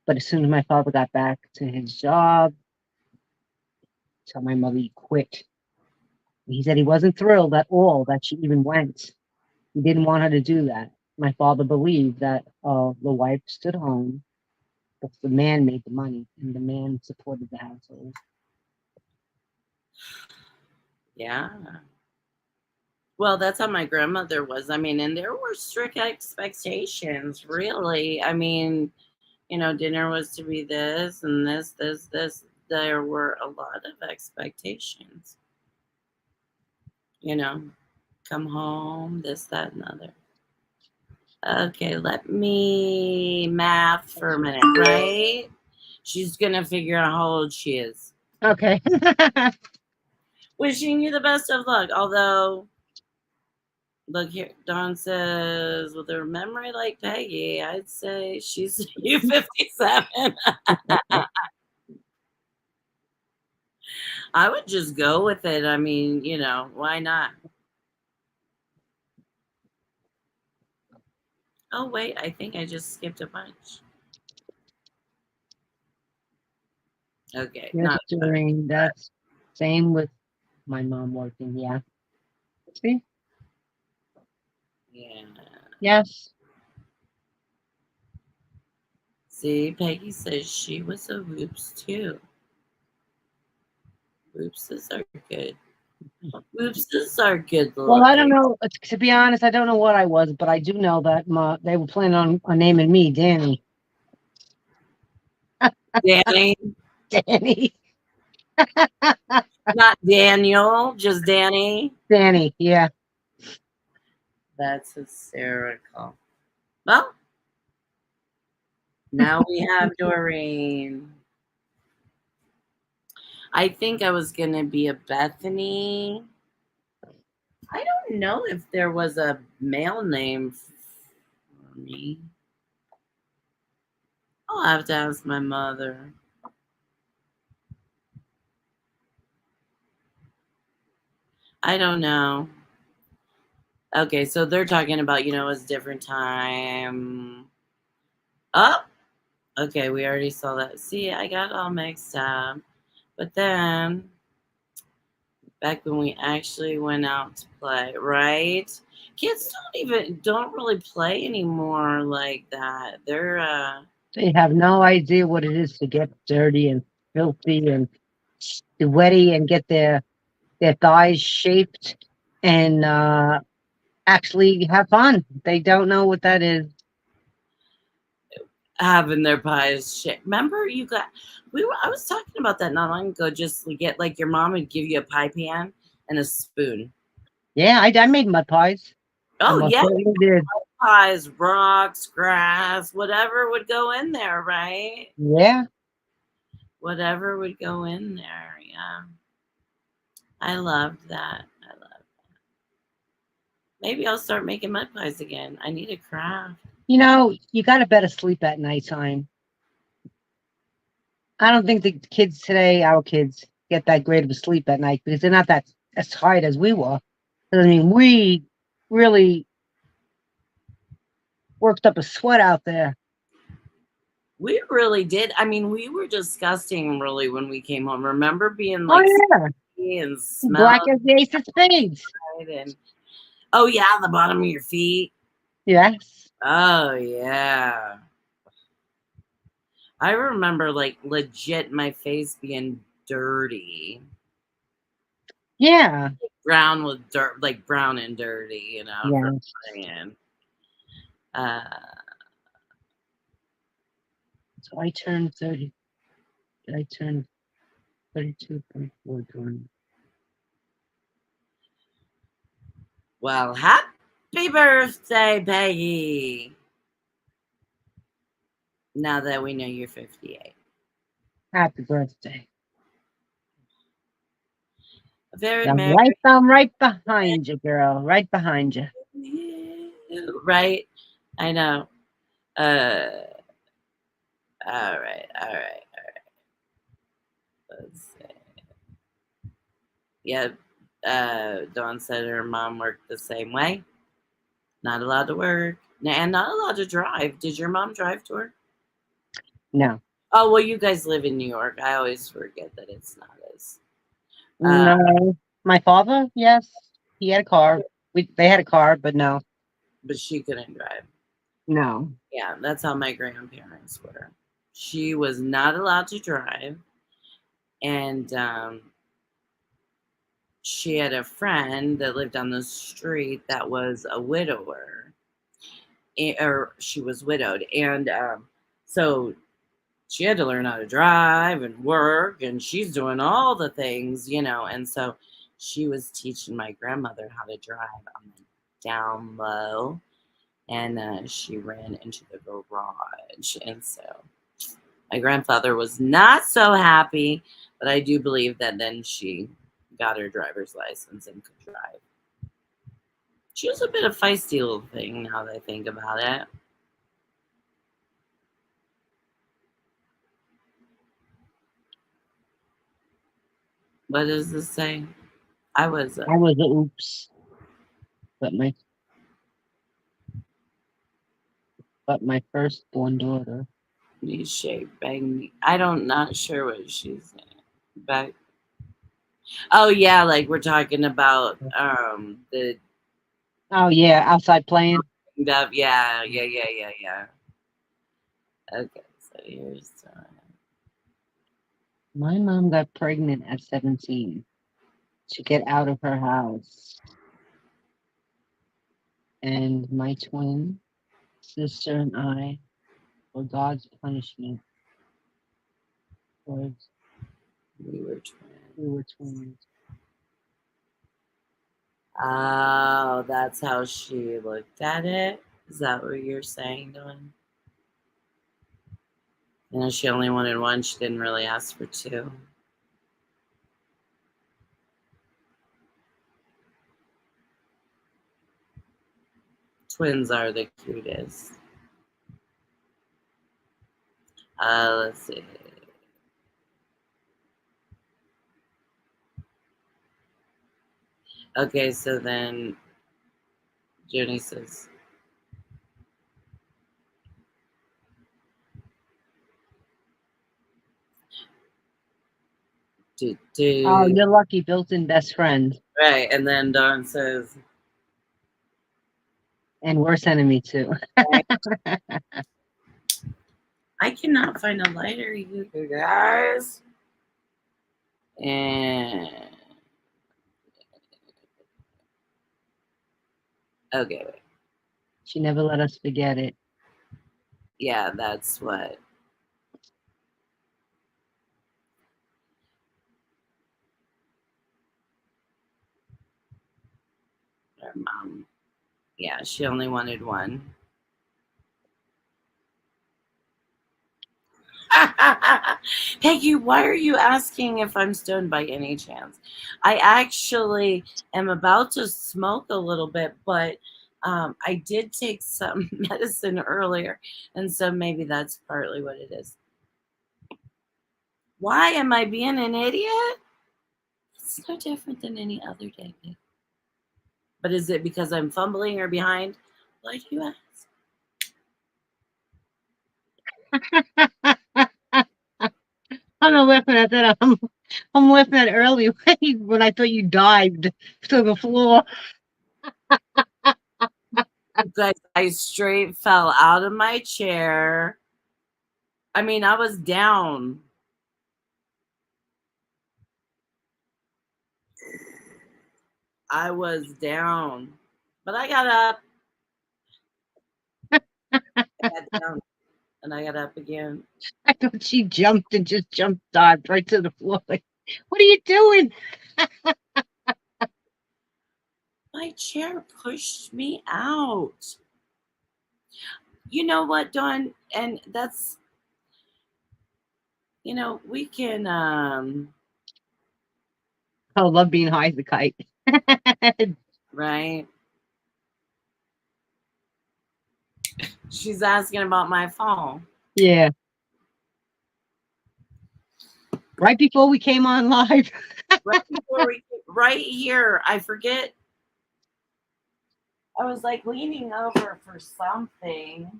But as soon as my father got back to his job, tell my mother he quit. He said he wasn't thrilled at all that she even went. He didn't want her to do that. My father believed that the wife stood home, but the man made the money and the man supported the household. Yeah. Well, that's how my grandmother was. I mean, and there were strict expectations, really. I mean, you know, dinner was to be this and this. There were a lot of expectations. You know, come home, this, that, and other. Okay, let me math for a minute, right? She's gonna figure out how old she is. Okay. Wishing you the best of luck. Although, look here, Dawn says, with her memory like Peggy, I'd say she's U57. I would just go with it. I mean, you know, why not? Oh, wait, I think I just skipped a bunch. Okay, Yes, not during that's same with my mom working. Yeah. See? yeah. Yes. See, Peggy says she was a whoops too. Whoopses are good. Oopses are good Well, little I don't eggs. know. To be honest, I don't know what I was, but I do know that they were planning on naming me Danny. Danny, Danny. not Daniel, just Danny. Danny. Yeah. That's hysterical. Well, now we have Doreen. I think I was gonna be a Bethany. I don't know if there was a male name for me. I'll have to ask my mother. I don't know. Okay, so they're talking about, it's different time. Oh, okay, we already saw that. See, I got all mixed up. But then, back when we actually went out to play, right? Kids don't really play anymore like that. They have no idea what it is to get dirty and filthy and sweaty and get their thighs shaped and actually have fun. They don't know what that is. having their pies shit. Remember I was talking about that not long ago, just to get like your mom would give you a pie pan and a spoon. Yeah, I made mud pies. I Oh most yeah, certainly did. pies, rocks, grass, whatever would go in there, right? Yeah. Whatever would go in there. Yeah. I loved that. I love that. Maybe I'll start making mud pies again. I need a craft. You know, you got to better sleep at nighttime. I don't think the kids today, our kids, get that great of a sleep at night because they're not that as tired as we were. I mean, we really worked up a sweat out there. We really did. I mean, we were disgusting really when we came home. Remember being Oh like yeah, sticky and black smelling as the ace of spades. and oh yeah, the bottom of your feet. Yes. Oh yeah. I remember like legit my face being dirty. Yeah. Brown with dirt, like brown and dirty, from Yes. playing. Uh, So I turned 30. I turned 32.4 during. well, happy birthday, Peggy. Now that we know you're 58. Happy birthday. Very I'm merry. right behind you, girl. Right behind you. Right? I know. Uh, all right, all right. Let's see. Yeah, Dawn said her mom worked the same way. Not allowed to work and not allowed to drive. Did your mom drive to work? No. Oh, well, you guys live in New York. I always forget that it's not as. Uh, No. My father, yes. He had a car. They had a car, but no. but she couldn't drive. No. Yeah, that's how my grandparents were. She was not allowed to drive, and she had a friend that lived on the street that was a widower, or she was widowed, and so she had to learn how to drive and work, and she's doing all the things, and so she was teaching my grandmother how to drive on the down low, and she ran into the garage, and so my grandfather was not so happy, but I do believe that then she got her driver's license and could drive. She was a bit of feisty little thing now that I think about it. What does this say? I was I was a oops. But my firstborn daughter. knee shape bang. I don't not sure what she's saying. But oh yeah, like we're talking about the Oh yeah, outside playing. stuff. Yeah, yeah, yeah, yeah, yeah. Okay, so here's My mom got pregnant at 17. to get out of her house. And my twin sister and I were God's punishment towards We were twins. we were twins. Oh, that's how she looked at it. Is that what you're saying, Dylan? You know, she only wanted one. She didn't really ask for two. Twins are the cutest. Let's see. Okay, so then Junie says, Oh, you're lucky, built-in best friend. Right, and then Dawn says, and worst enemy too. I cannot find a lighter, you guys. And okay, wait. She never let us forget it. Yeah, that's what. Her mom. Yeah, she only wanted one. Peggy, why are you asking if I'm stoned by any chance? I actually am about to smoke a little bit, but I did take some medicine earlier, and so maybe that's partly what it is. Why am I being an idiot? It's no different than any other day, babe. But is it because I'm fumbling or behind? Why do you ask? I'm not laughing at that. I'm laughing at earlier when I thought you dived to the floor. Guys, I straight fell out of my chair. I mean, I was down. I was down, but I got up. I got down, and I got up again. I thought she jumped and just dived right to the floor. Like, what are you doing? My chair pushed me out. You know what, Dawn? And that's, we can, I love being high as a kite. right? She's asking about my phone. Yeah. Right before we came on live. Right here. I forget. I was like leaning over for something.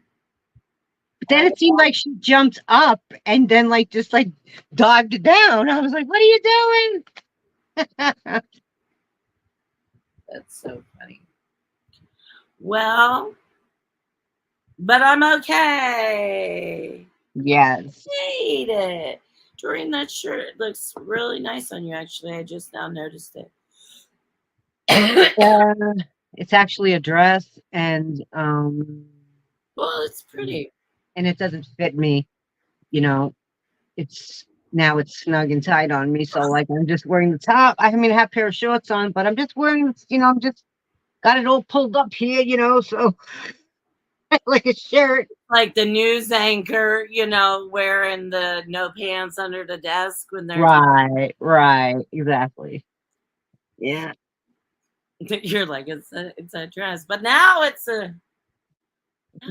But then it seemed like she jumped up and then just dived down. I was like, what are you doing? That's so funny. Well, but I'm okay. Yes. Hate it. Doreen, that shirt looks really nice on you, actually. I just now noticed it. It's actually a dress, and well, it's pretty. And it doesn't fit me. It's snug and tight on me. So I'm just wearing the top. I mean, I have a pair of shorts on, but I'm just wearing, I'm just got it all pulled up here, so like a shirt. Like the news anchor, wearing the no pants under the desk when they're right, exactly. Yeah. You're like, it's a dress, but now it's a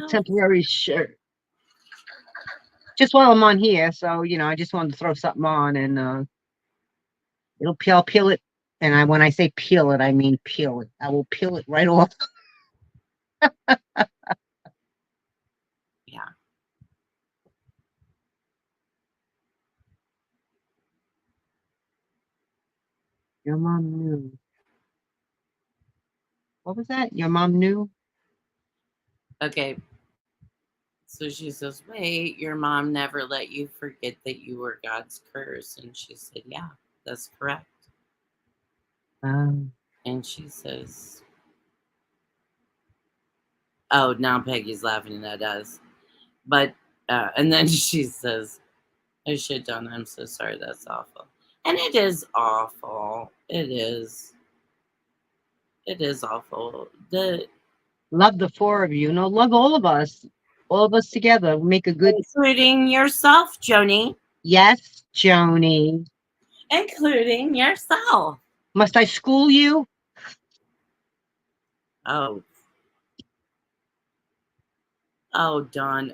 temporary shirt. Just while I'm on here, so I just wanted to throw something on, and I'll peel it. And when I say peel it, I mean peel it. I will peel it right off. Yeah. Your mom knew. What was that? Your mom knew? Okay. So she says, wait, your mom never let you forget that you were God's curse. And she said, yeah, that's correct. Um, And she says, oh, now Peggy's laughing at us. But, and then she says, I should done. I'm so sorry. That's awful. And it is awful. It is. It is awful. love the four of you. No, love all of us. All of us together. Make a good. Including yourself, Joni. Yes, Joni. Including yourself. Must I school you? Oh. Oh, Dawn.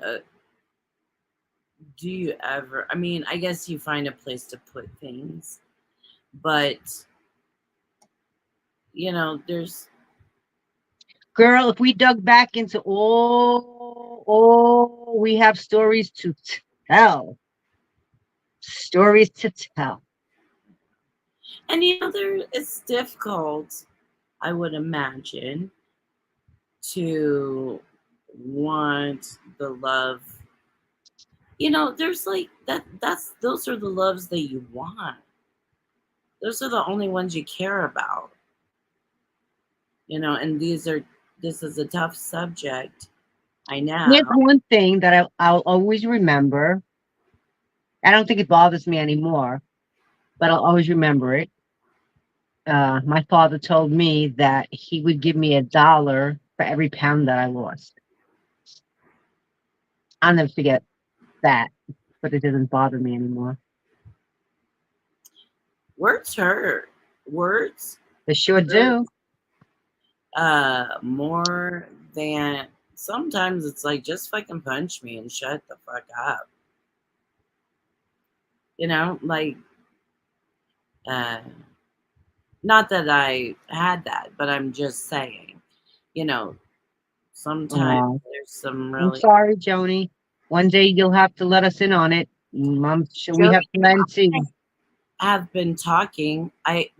Do you ever? I mean, I guess you find a place to put things, but there's. Girl, if we dug back into all, we have stories to tell. Stories to tell. And it's difficult, I would imagine, to want the love. There's like those are the loves that you want. Those are the only ones you care about. And this is a tough subject. I Here's know. one thing that I'll always remember. I don't think it bothers me anymore, but I'll always remember it. My father told me that he would give me $1 for every pound that I lost. I'll never forget that, but it doesn't bother me anymore. Words hurt. Words They sure do. more than sometimes it's like just fucking punch me and shut the fuck up. Like uh not that I had that, but I'm just saying, you know, sometimes Oh, there's some I'm really sorry, Joni. One day you'll have to let us in on it. I'm sure we have Jody plenty. have been talking.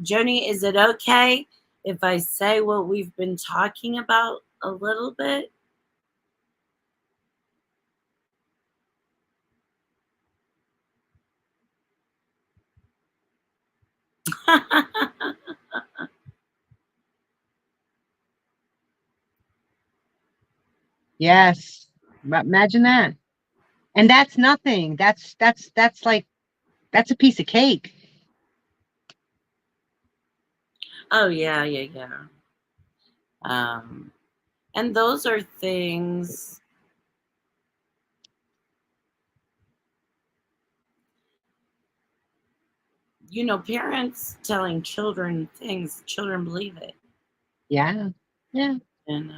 Joni, is it okay if I say what we've been talking about a little bit? Yes. Imagine that. And that's nothing. That's like that's a piece of cake. Oh yeah, yeah, yeah. Um, and those are things, parents telling children things, children believe it, Yeah. Yeah. and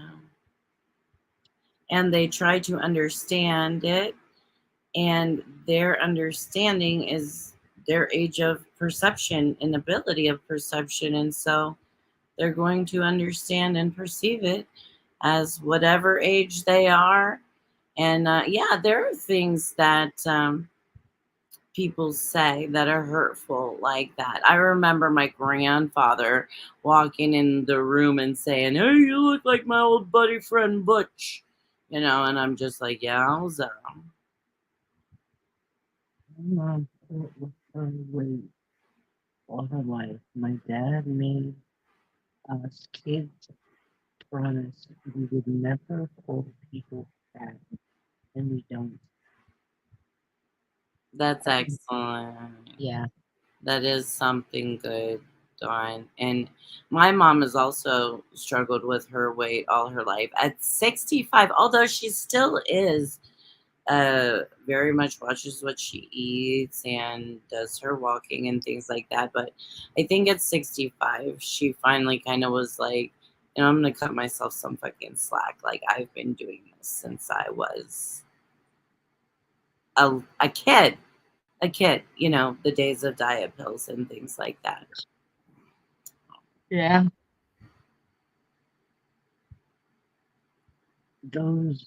and they try to understand it, and their understanding is their age of perception and ability of perception, and so they're going to understand and perceive it as whatever age they are. And yeah, there are things that people say that are hurtful like that. I remember my grandfather walking in the room and saying, "Hey, you look like my old buddy friend Butch," and I'm just like, "Yeah, Mom fought with her weight all her life. My dad made us kids promise we would never hold people back, and we don't. that's excellent. Yeah. That is something good, Dawn. And my mom has also struggled with her weight all her life. At 65, although she still is, very much watches what she eats and does her walking and things like that. But I think at 65, she finally kind of was like, I'm going to cut myself some fucking slack. Like, I've been doing this since I was a kid. A kid, the days of diet pills and things like that. Yeah. Those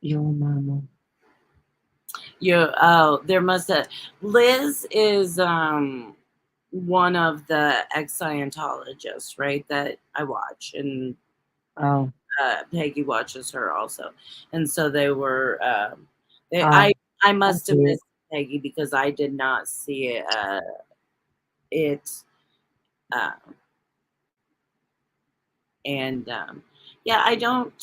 your mama. There must have. Liz is one of the ex-Scientologists, right? That I watch, and Oh. Peggy watches her also, and so they were. They Oh. I must have Okay. missed Peggy because I did not see it And yeah, I don't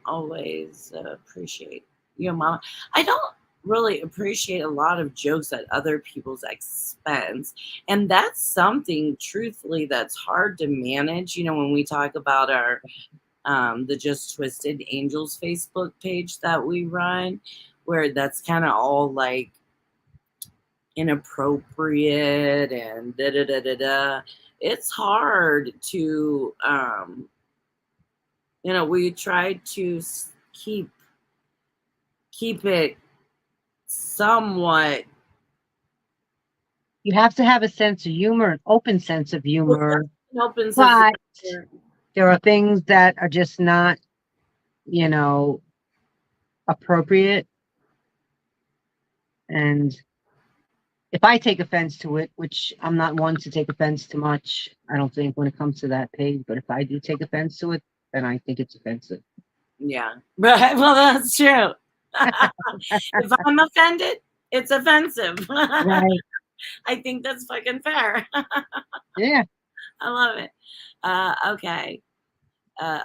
always appreciate your mom. I don't really appreciate a lot of jokes at other people's expense, and that's something truthfully that's hard to manage. When we talk about our the Just Twisted Angels Facebook page that we run, where that's kind of all like inappropriate and da da da da da. It's hard to we try to keep it somewhat. You have to have a sense of humor, an open sense of Well, humor, an open sense of but humor. there are things that are just not, you know, appropriate. And if I take offense to it, which I'm not one to take offense to much, I don't think when it comes to that page, but if I do take offense to it, then I think it's offensive. Yeah, right. Well, that's true. If I'm offended, it's offensive. Right. I think that's fucking fair. Yeah. I love it. Okay.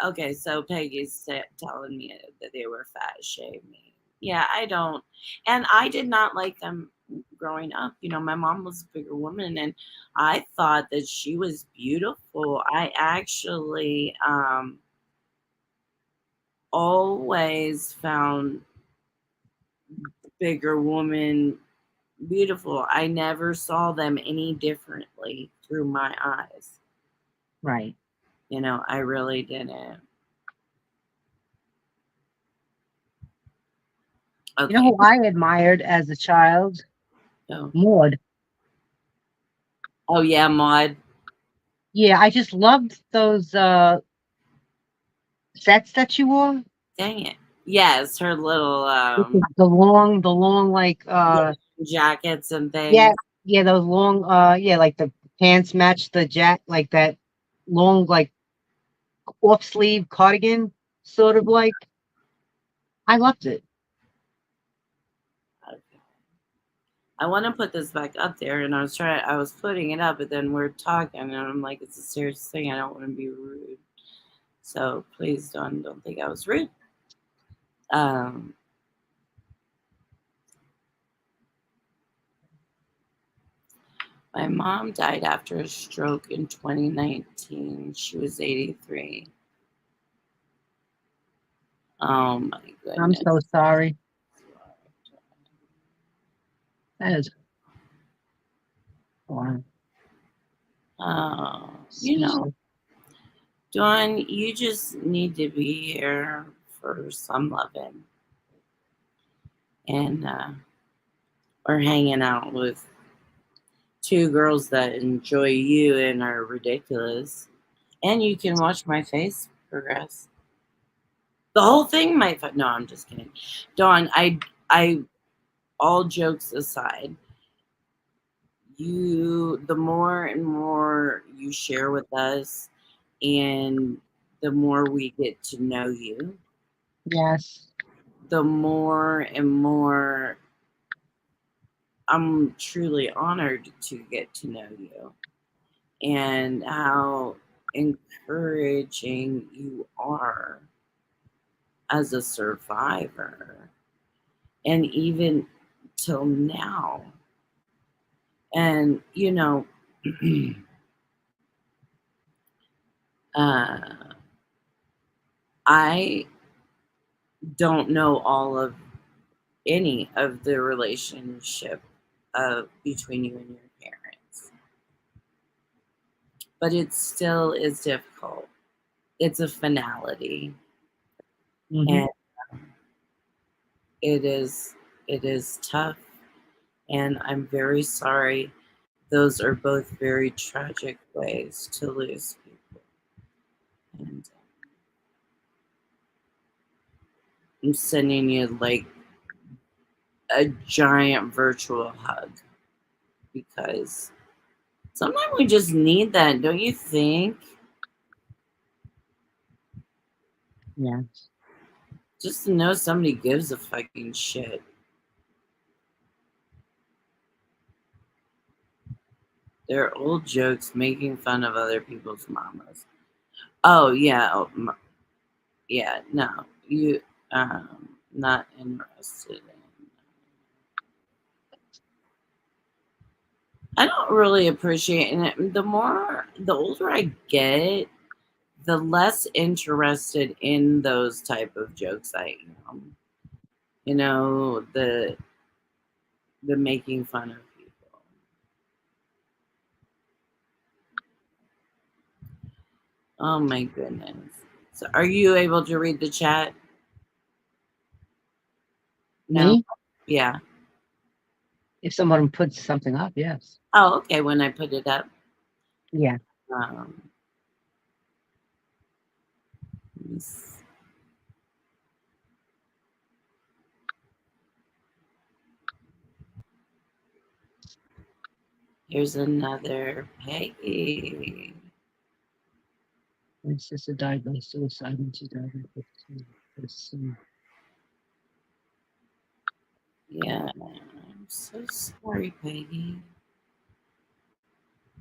Okay, so Peggy's telling me that they were fat shaming. Yeah, I don't. And I did not like them growing up. My mom was a bigger woman and I thought that she was beautiful. I actually always found bigger woman beautiful. I never saw them any differently through my eyes. Right. I really didn't. You know Okay. who I admired as a child? So, Maud. oh yeah, Maud. Yeah, I just loved those sets that she wore. Dang it. Yes, her little With the long like yeah, jackets and yeah, things. yeah, those long yeah, like the pants match the like that long like off sleeve cardigan, sort of like. I loved it. Okay. I want to put this back up there, and I was putting it up, but then we're talking, and I'm like, it's a serious thing. I don't want to be rude, so please don't think I was rude. Um, my mom died after a stroke in 2019. She was 83. Oh my I'm goodness. so sorry. That is wow. Oh, Seriously. Dawn, you just need to be here for some loving and or hanging out with two girls that enjoy you and are ridiculous. And you can watch my face progress. The whole thing might. No, I'm just kidding. Dawn, I. All jokes aside, the more and more you share with us, and the more we get to know you, Yes. the more and more I'm truly honored to get to know you and how encouraging you are as a survivor and even till now. And, uh, I don't know all of any of the relationship between you and your parents, but it still is difficult. It's a finality, Hmm. and it is it is tough, and I'm very sorry. Those are both very tragic ways to lose people, and I'm sending you like a giant virtual hug because sometimes we just need that, don't you think? Yeah. Just to know somebody gives a fucking shit. They're old jokes making fun of other people's mamas. Oh yeah, yeah. No, you not interested in. I don't really appreciate it. The older I get, the less interested in those type of jokes I am. You know, the making fun of people. Oh my goodness. So are you able to read the chat? No? Me? Yeah. If someone puts something up, yes. Oh, okay, when I put it up. Yeah. Um let me see. Here's another Peggy. My sister died by suicide in 2015. Yeah. I'm so sorry, Peggy.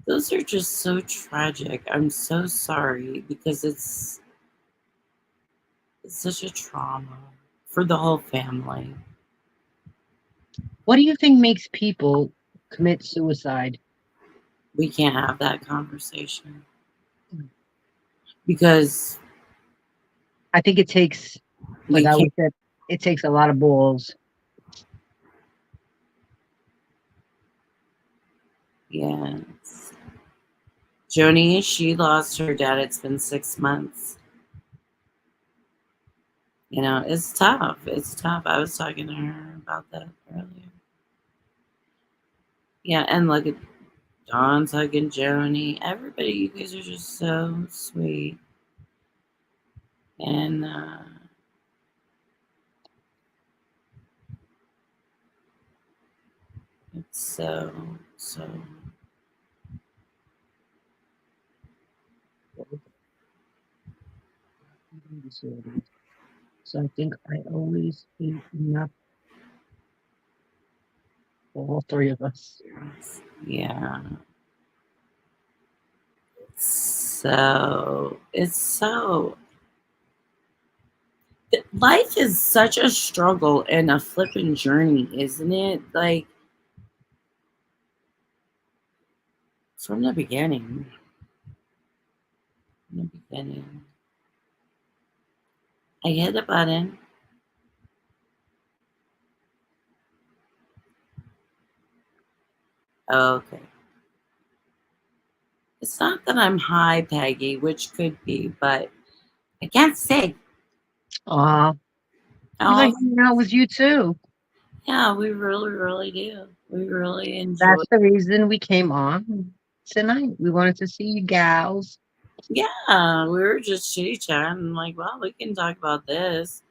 Those are just so tragic. I'm so sorry because it's such a trauma for the whole family. What do you think makes people commit suicide? We can't have that conversation because I think it takes, like you I can't. would say, it takes a lot of balls. Yes. Joni, she lost her dad. It's been 6 months. You know, it's tough. It's tough. I was talking to her about that earlier. Yeah, and look at Dawn's hugging Joni. Everybody, you guys are just so sweet. And it's so. So I think I always eat enough for all three of us. Yeah. So it's so life is such a struggle and a flipping journey, isn't it? Like from the beginning. From the beginning. I hit a button. Okay. It's not that I'm high, Peggy, which could be, but I can't say. We like Oh, hanging out with you too. yeah, we really, really do. We really enjoy. That's the reason we came on tonight. We wanted to see you gals. Yeah, we were just chitty chatting. Like, well, we can talk about this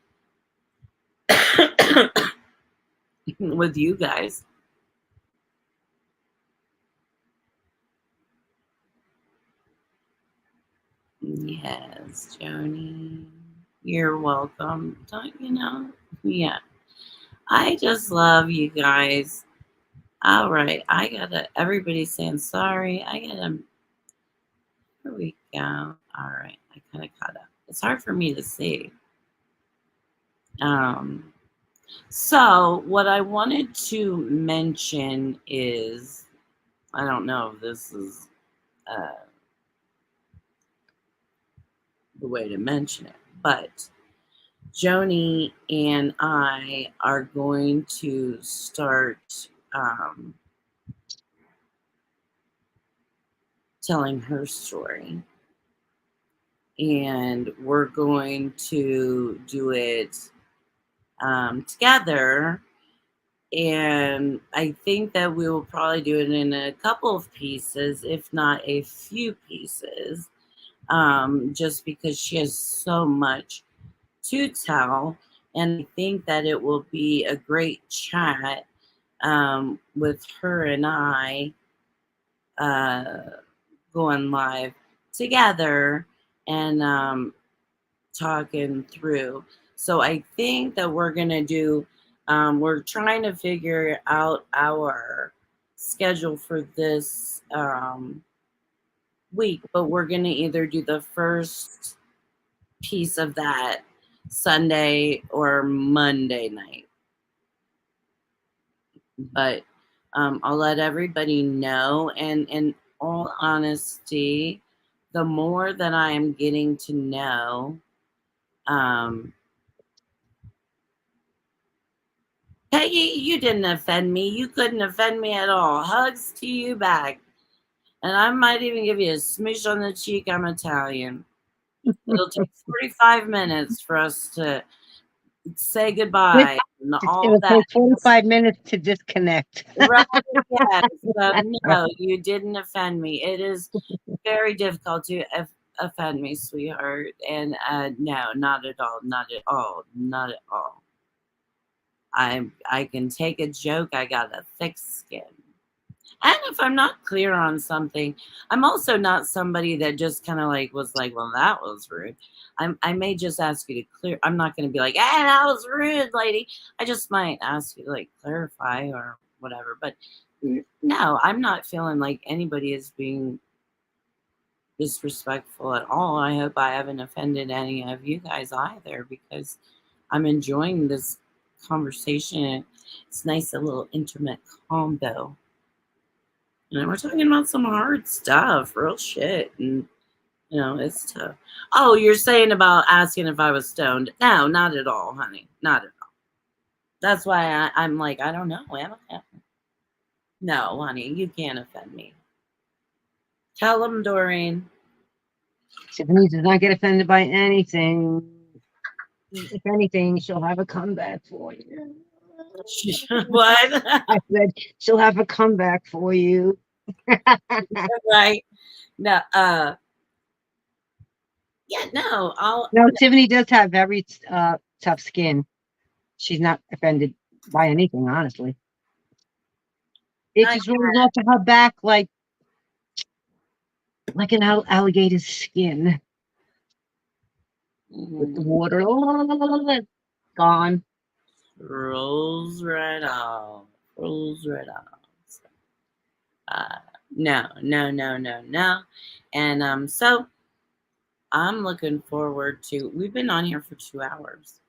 with you guys. Yes, Joni. You're welcome. Don't you know? Yeah. I just love you guys. All right. I gotta, everybody's saying sorry. I gotta, here we go. All right. I kind of caught up. It's hard for me to see. Um, so what I wanted to mention is, I don't know if this is uh, the way to mention it, but Joni and I are going to start telling her story. And we're going to do it together. And I think that we will probably do it in a couple of pieces, if not a few pieces, just because she has so much to tell. And I think that it will be a great chat with her and I uh, going live together and talking through. So I think that we're going to do, we're trying to figure out our schedule for this week, but we're going to either do the first piece of that Sunday or Monday night. But I'll let everybody know. And in all honesty, the more that I am getting to know, Peggy, you didn't offend me. You couldn't offend me at all. Hugs to you back. And I might even give you a smooch on the cheek. I'm Italian. It'll take 45 minutes for us to say goodbye and all It'll that. take 45 minutes to disconnect. Right, yes. No, you didn't offend me. It is very difficult to offend me, sweetheart. And no, not at all. Not at all. Not at all. I can take a joke. I got a thick skin. And if I'm not clear on something, I'm also not somebody that just kind of like was like, well, that was rude. I may just ask you to clear. I'm not going to be like, hey, that was rude, lady. I just might ask you to like clarify or whatever. But no, I'm not feeling like anybody is being disrespectful at all. I hope I haven't offended any of you guys either, because I'm enjoying this conversation. It's nice, a little intimate combo. And we're talking about some hard stuff, real shit. And, it's tough. Oh, you're saying about asking if I was stoned. No, not at all, honey. Not at all. That's why I'm like, I don't know. Am I? No, honey, you can't offend me. Tell him, Doreen. Tiffany does not get offended by anything. If anything, she'll have a comeback for you. What? I said she'll have a comeback for you. Right. No, yeah, no, No, Tiffany does have very tough skin. She's not offended by anything, honestly. It just rolls off of her back like an alligator's skin with the water gone. Rolls right off. Rolls right off. No. And so I'm looking forward to, we've been on here for 2 hours.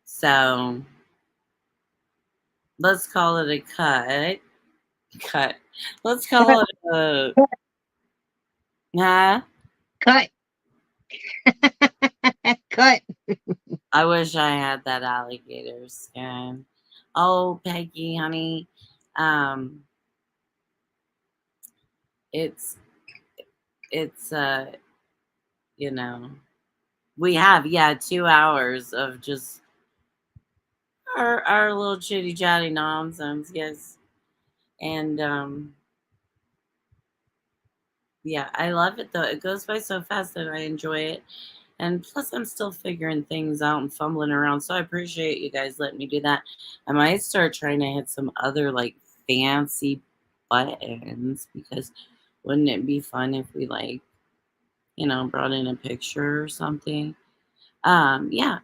So let's call it a cut. Let's call it a Cut. Cut. I wish I had that alligator skin. Oh, Peggy, honey. It's we have 2 hours of just our little chitty chatty nonsense, yes. And yeah, I love it though. It goes by so fast that I enjoy it. And plus, I'm still figuring things out and fumbling around. So I appreciate you guys letting me do that. I might start trying to hit some other like fancy buttons, because wouldn't it be fun if we like, brought in a picture or something? Yeah.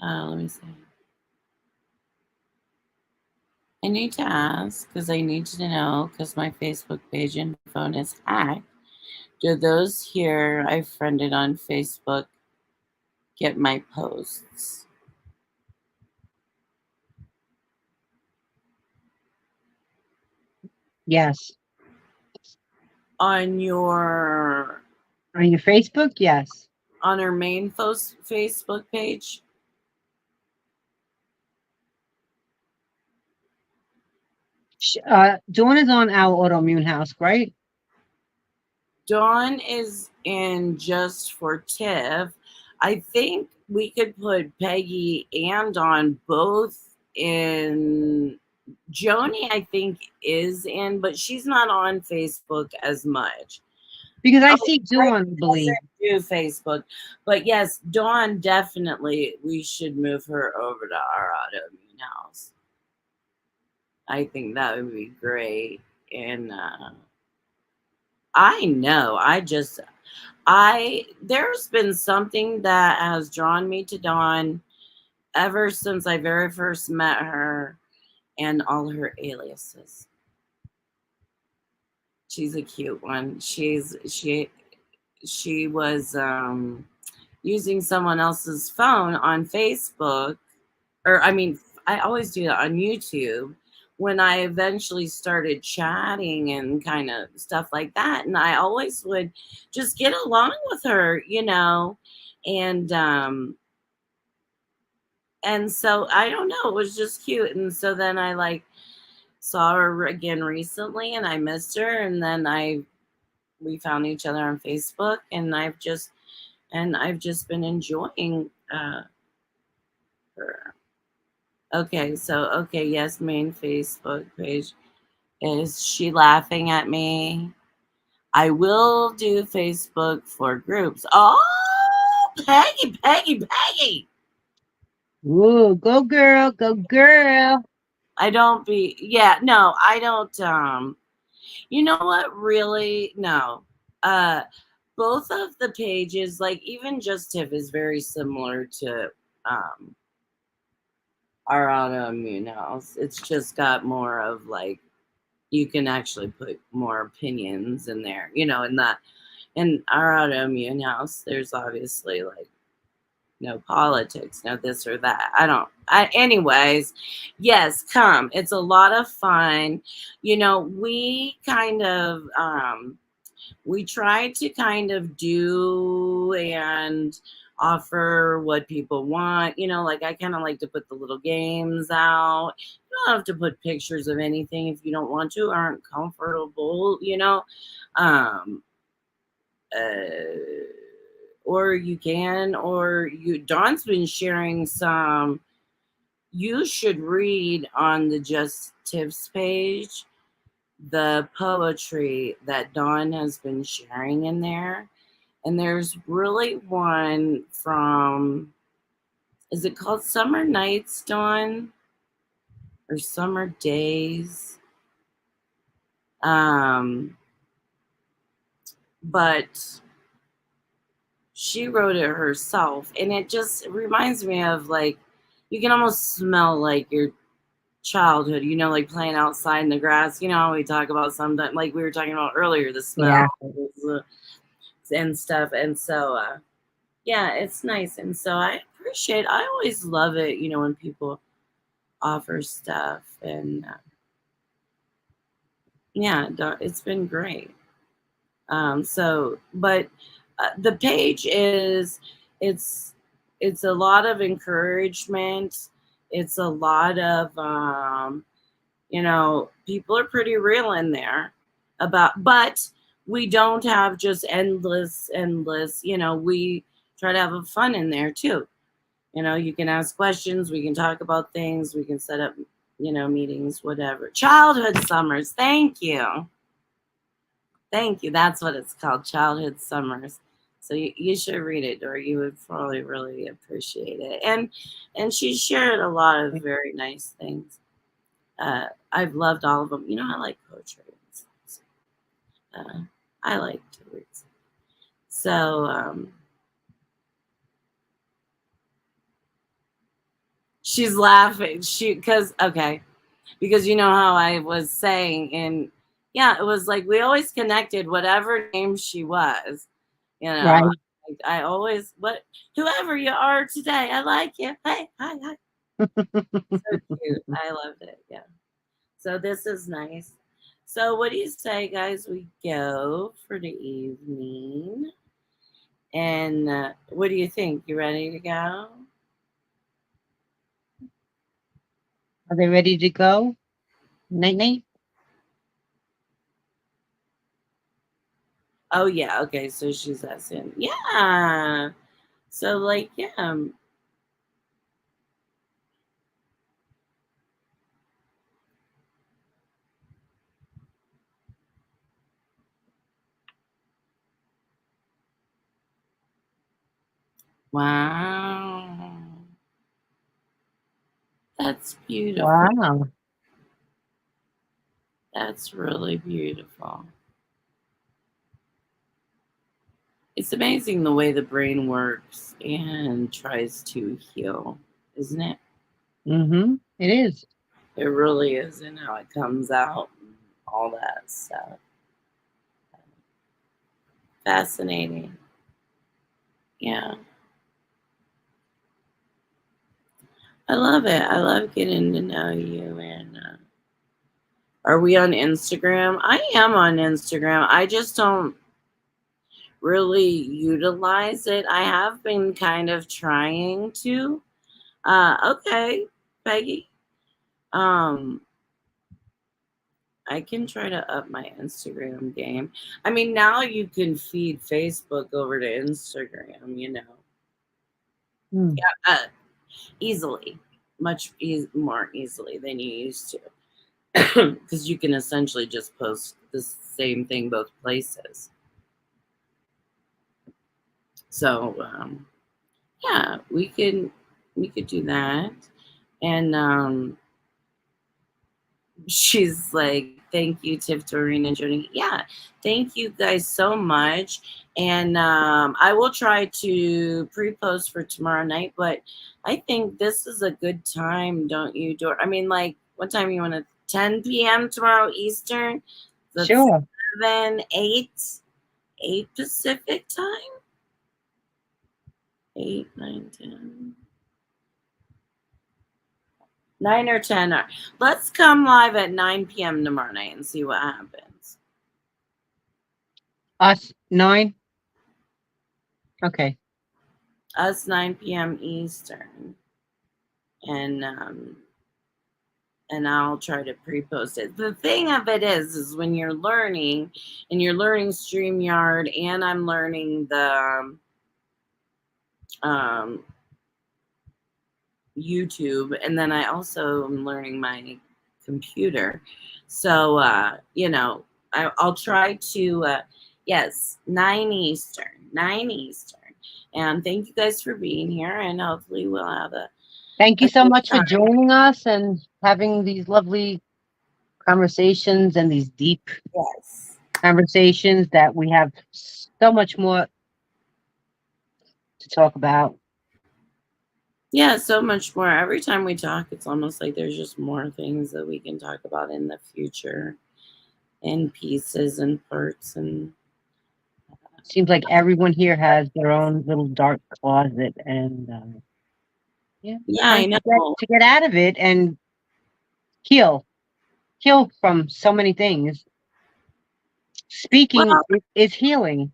Let me see. I need to ask, because I need to know, because my Facebook page and phone is hacked. Do those here I friended on Facebook get my posts? Yes. On your Facebook? Yes. On our main Facebook page? Dawn is on our autoimmune house, right? Dawn is in Just for Tiff. I think we could put Peggy and Dawn both in. Joni, I think, is in, but she's not on Facebook as much. Because I see Dawn, I believe. Do Facebook. But yes, Dawn, definitely, we should move her over to our autoimmune house. I think that would be great. And I know, there's been something that has drawn me to Dawn ever since I very first met her and all her aliases. She's a cute one. She was using someone else's phone on Facebook, or I mean, I always do that on YouTube when I eventually started chatting and kind of stuff like that. And I always would just get along with her, and so I don't know, it was just cute. And so then I like saw her again recently and I missed her, and then we found each other on Facebook, and I've just been enjoying her. Okay, so okay, yes, main Facebook page. Is she laughing at me? I will do Facebook for groups. Oh, Peggy. Ooh, go girl, go girl. I don't be, yeah, no, I don't, you know what, really? No. Both of the pages, like even Just Tiff is very similar to our autoimmune house. It's just got more of like, you can actually put more opinions in there, in our autoimmune house, there's obviously like no politics, no this or that. Anyways, yes, come. It's a lot of fun. We kind of, we try to kind of do and offer what people want. Like I kind of like to put the little games out. You don't have to put pictures of anything if you don't want to, aren't comfortable. Um, uh, or you can, or Dawn's been sharing some. You should read on the Just Tips page the poetry that Dawn has been sharing in there. And there's really one from, is it called Summer Nights, Dawn? Or Summer Days? But she wrote it herself. And it just reminds me of like, you can almost smell like your childhood, like playing outside in the grass. How we talk about sometimes, like we were talking about earlier, the smell and stuff. And so, yeah, it's nice. And so I always love it, when people offer stuff. And yeah, it's been great. But the page it's a lot of encouragement. It's a lot of, people are pretty real in there but we don't have just endless, we try to have a fun in there too. You can ask questions, we can talk about things, we can set up, meetings, whatever. Childhood Summers. Thank you. That's what it's called, Childhood Summers. So you should read it, or you would probably really appreciate it. And she shared a lot of very nice things. I've loved all of them. I like poetry. I like to read. So she's laughing. Because you know how I was saying, and yeah, it was like we always connected, whatever name she was. Right. I always, whoever you are today, I like you. Hey, hi. So cute. I loved it. Yeah. So this is nice. So what do you say, guys? We go for the evening. And what do you think? You ready to go? Are they ready to go? Night. Oh yeah. Okay. So she's asking. Yeah. So like, yeah. Wow. That's beautiful. Wow. That's really beautiful. It's amazing the way the brain works and tries to heal. isn't it? Mm-hmm. It is. It really is, and how it comes out, and all that stuff. Fascinating. Yeah, I love it. I love getting to know you. And are we on Instagram? I am on Instagram. I just don't really utilize it. I have been kind of trying to. Okay, Peggy. Um, I can try to up my Instagram game. I mean, now you can feed Facebook over to Instagram, Mm. uh, easily, much more easily than you used to. Because you can essentially just post the same thing both places. So yeah, we could do that. And she's like, thank you, Tiff, Doreen, and Jody. Yeah, thank you guys so much. And I will try to pre-post for tomorrow night, but I think this is a good time, don't you, Dor? I mean, like, what time you want to? 10 p.m. tomorrow Eastern. That's Sure. 7, 8 Pacific time. 8, 9, 10. 9 or 10. Let's come live at 9 p.m. tomorrow night and see what happens. Us 9. Okay. Us 9 p.m. Eastern. And I'll try to pre-post it. The thing of it is when you're learning and you're learning StreamYard and I'm learning the um, YouTube, and then I also am learning my computer. So I'll try to yes, 9 Eastern. 9 Eastern. And thank you guys for being here, and hopefully we'll have Thank you a so good much for time. joining us and having these lovely conversations and these deep Yes. conversations that we have so much more to talk about. Yeah, so much more. Every time we talk, it's almost like there's just more things that we can talk about in the future, in pieces and parts. And Seems like everyone here has their own little dark closet, and yeah, yeah, I time know. to get out of it and heal, heal from so many things. Speaking Well, is healing.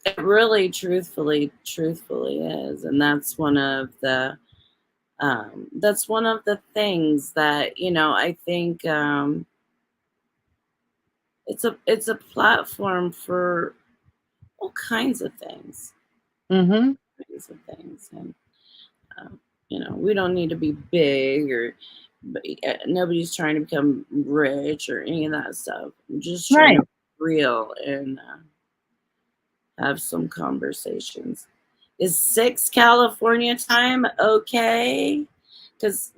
it really, truthfully is, and that's one of the things that I think it's a platform for all kinds of things, Mm-hmm. and we don't need to be big or nobody's trying to become rich or any of that stuff. I'm just trying Right. to be real and have some conversations. Is 6 California time okay? Because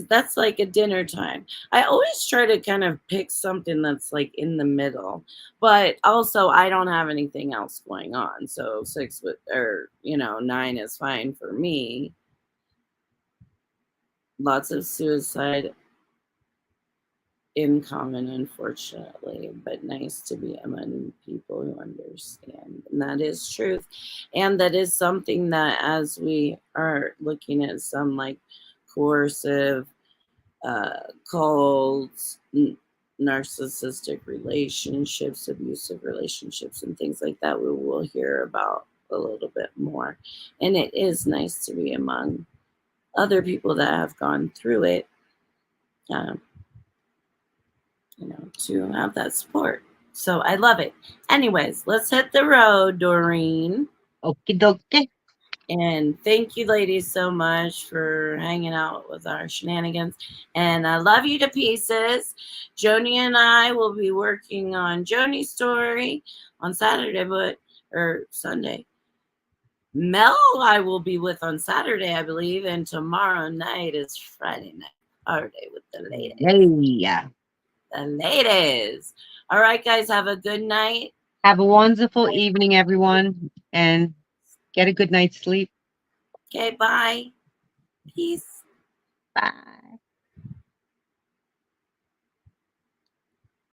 that's like a dinner time. I always try to kind of pick something that's like in the middle, but also I don't have anything else going on. So 9 is fine for me. Lots of suicide in common, unfortunately, but nice to be among people who understand. And that is truth. And that is something that, as we are looking at some like coercive cults, narcissistic relationships, abusive relationships, and things like that, we will hear about a little bit more. And it is nice to be among other people that have gone through it. Um, to have that support. So I love it. Anyways, let's hit the road, Doreen. Okie dokie. And thank you, ladies, so much for hanging out with our shenanigans. And I love you to pieces. Joni and I will be working on Joni's story on Saturday, or Sunday. Mel, I will be with on Saturday, I believe, and tomorrow night is Friday night party with the ladies. Yeah. The ladies. All right, guys, have a good night. Have a wonderful evening, everyone, and get a good night's sleep. Okay, bye. Peace. Bye.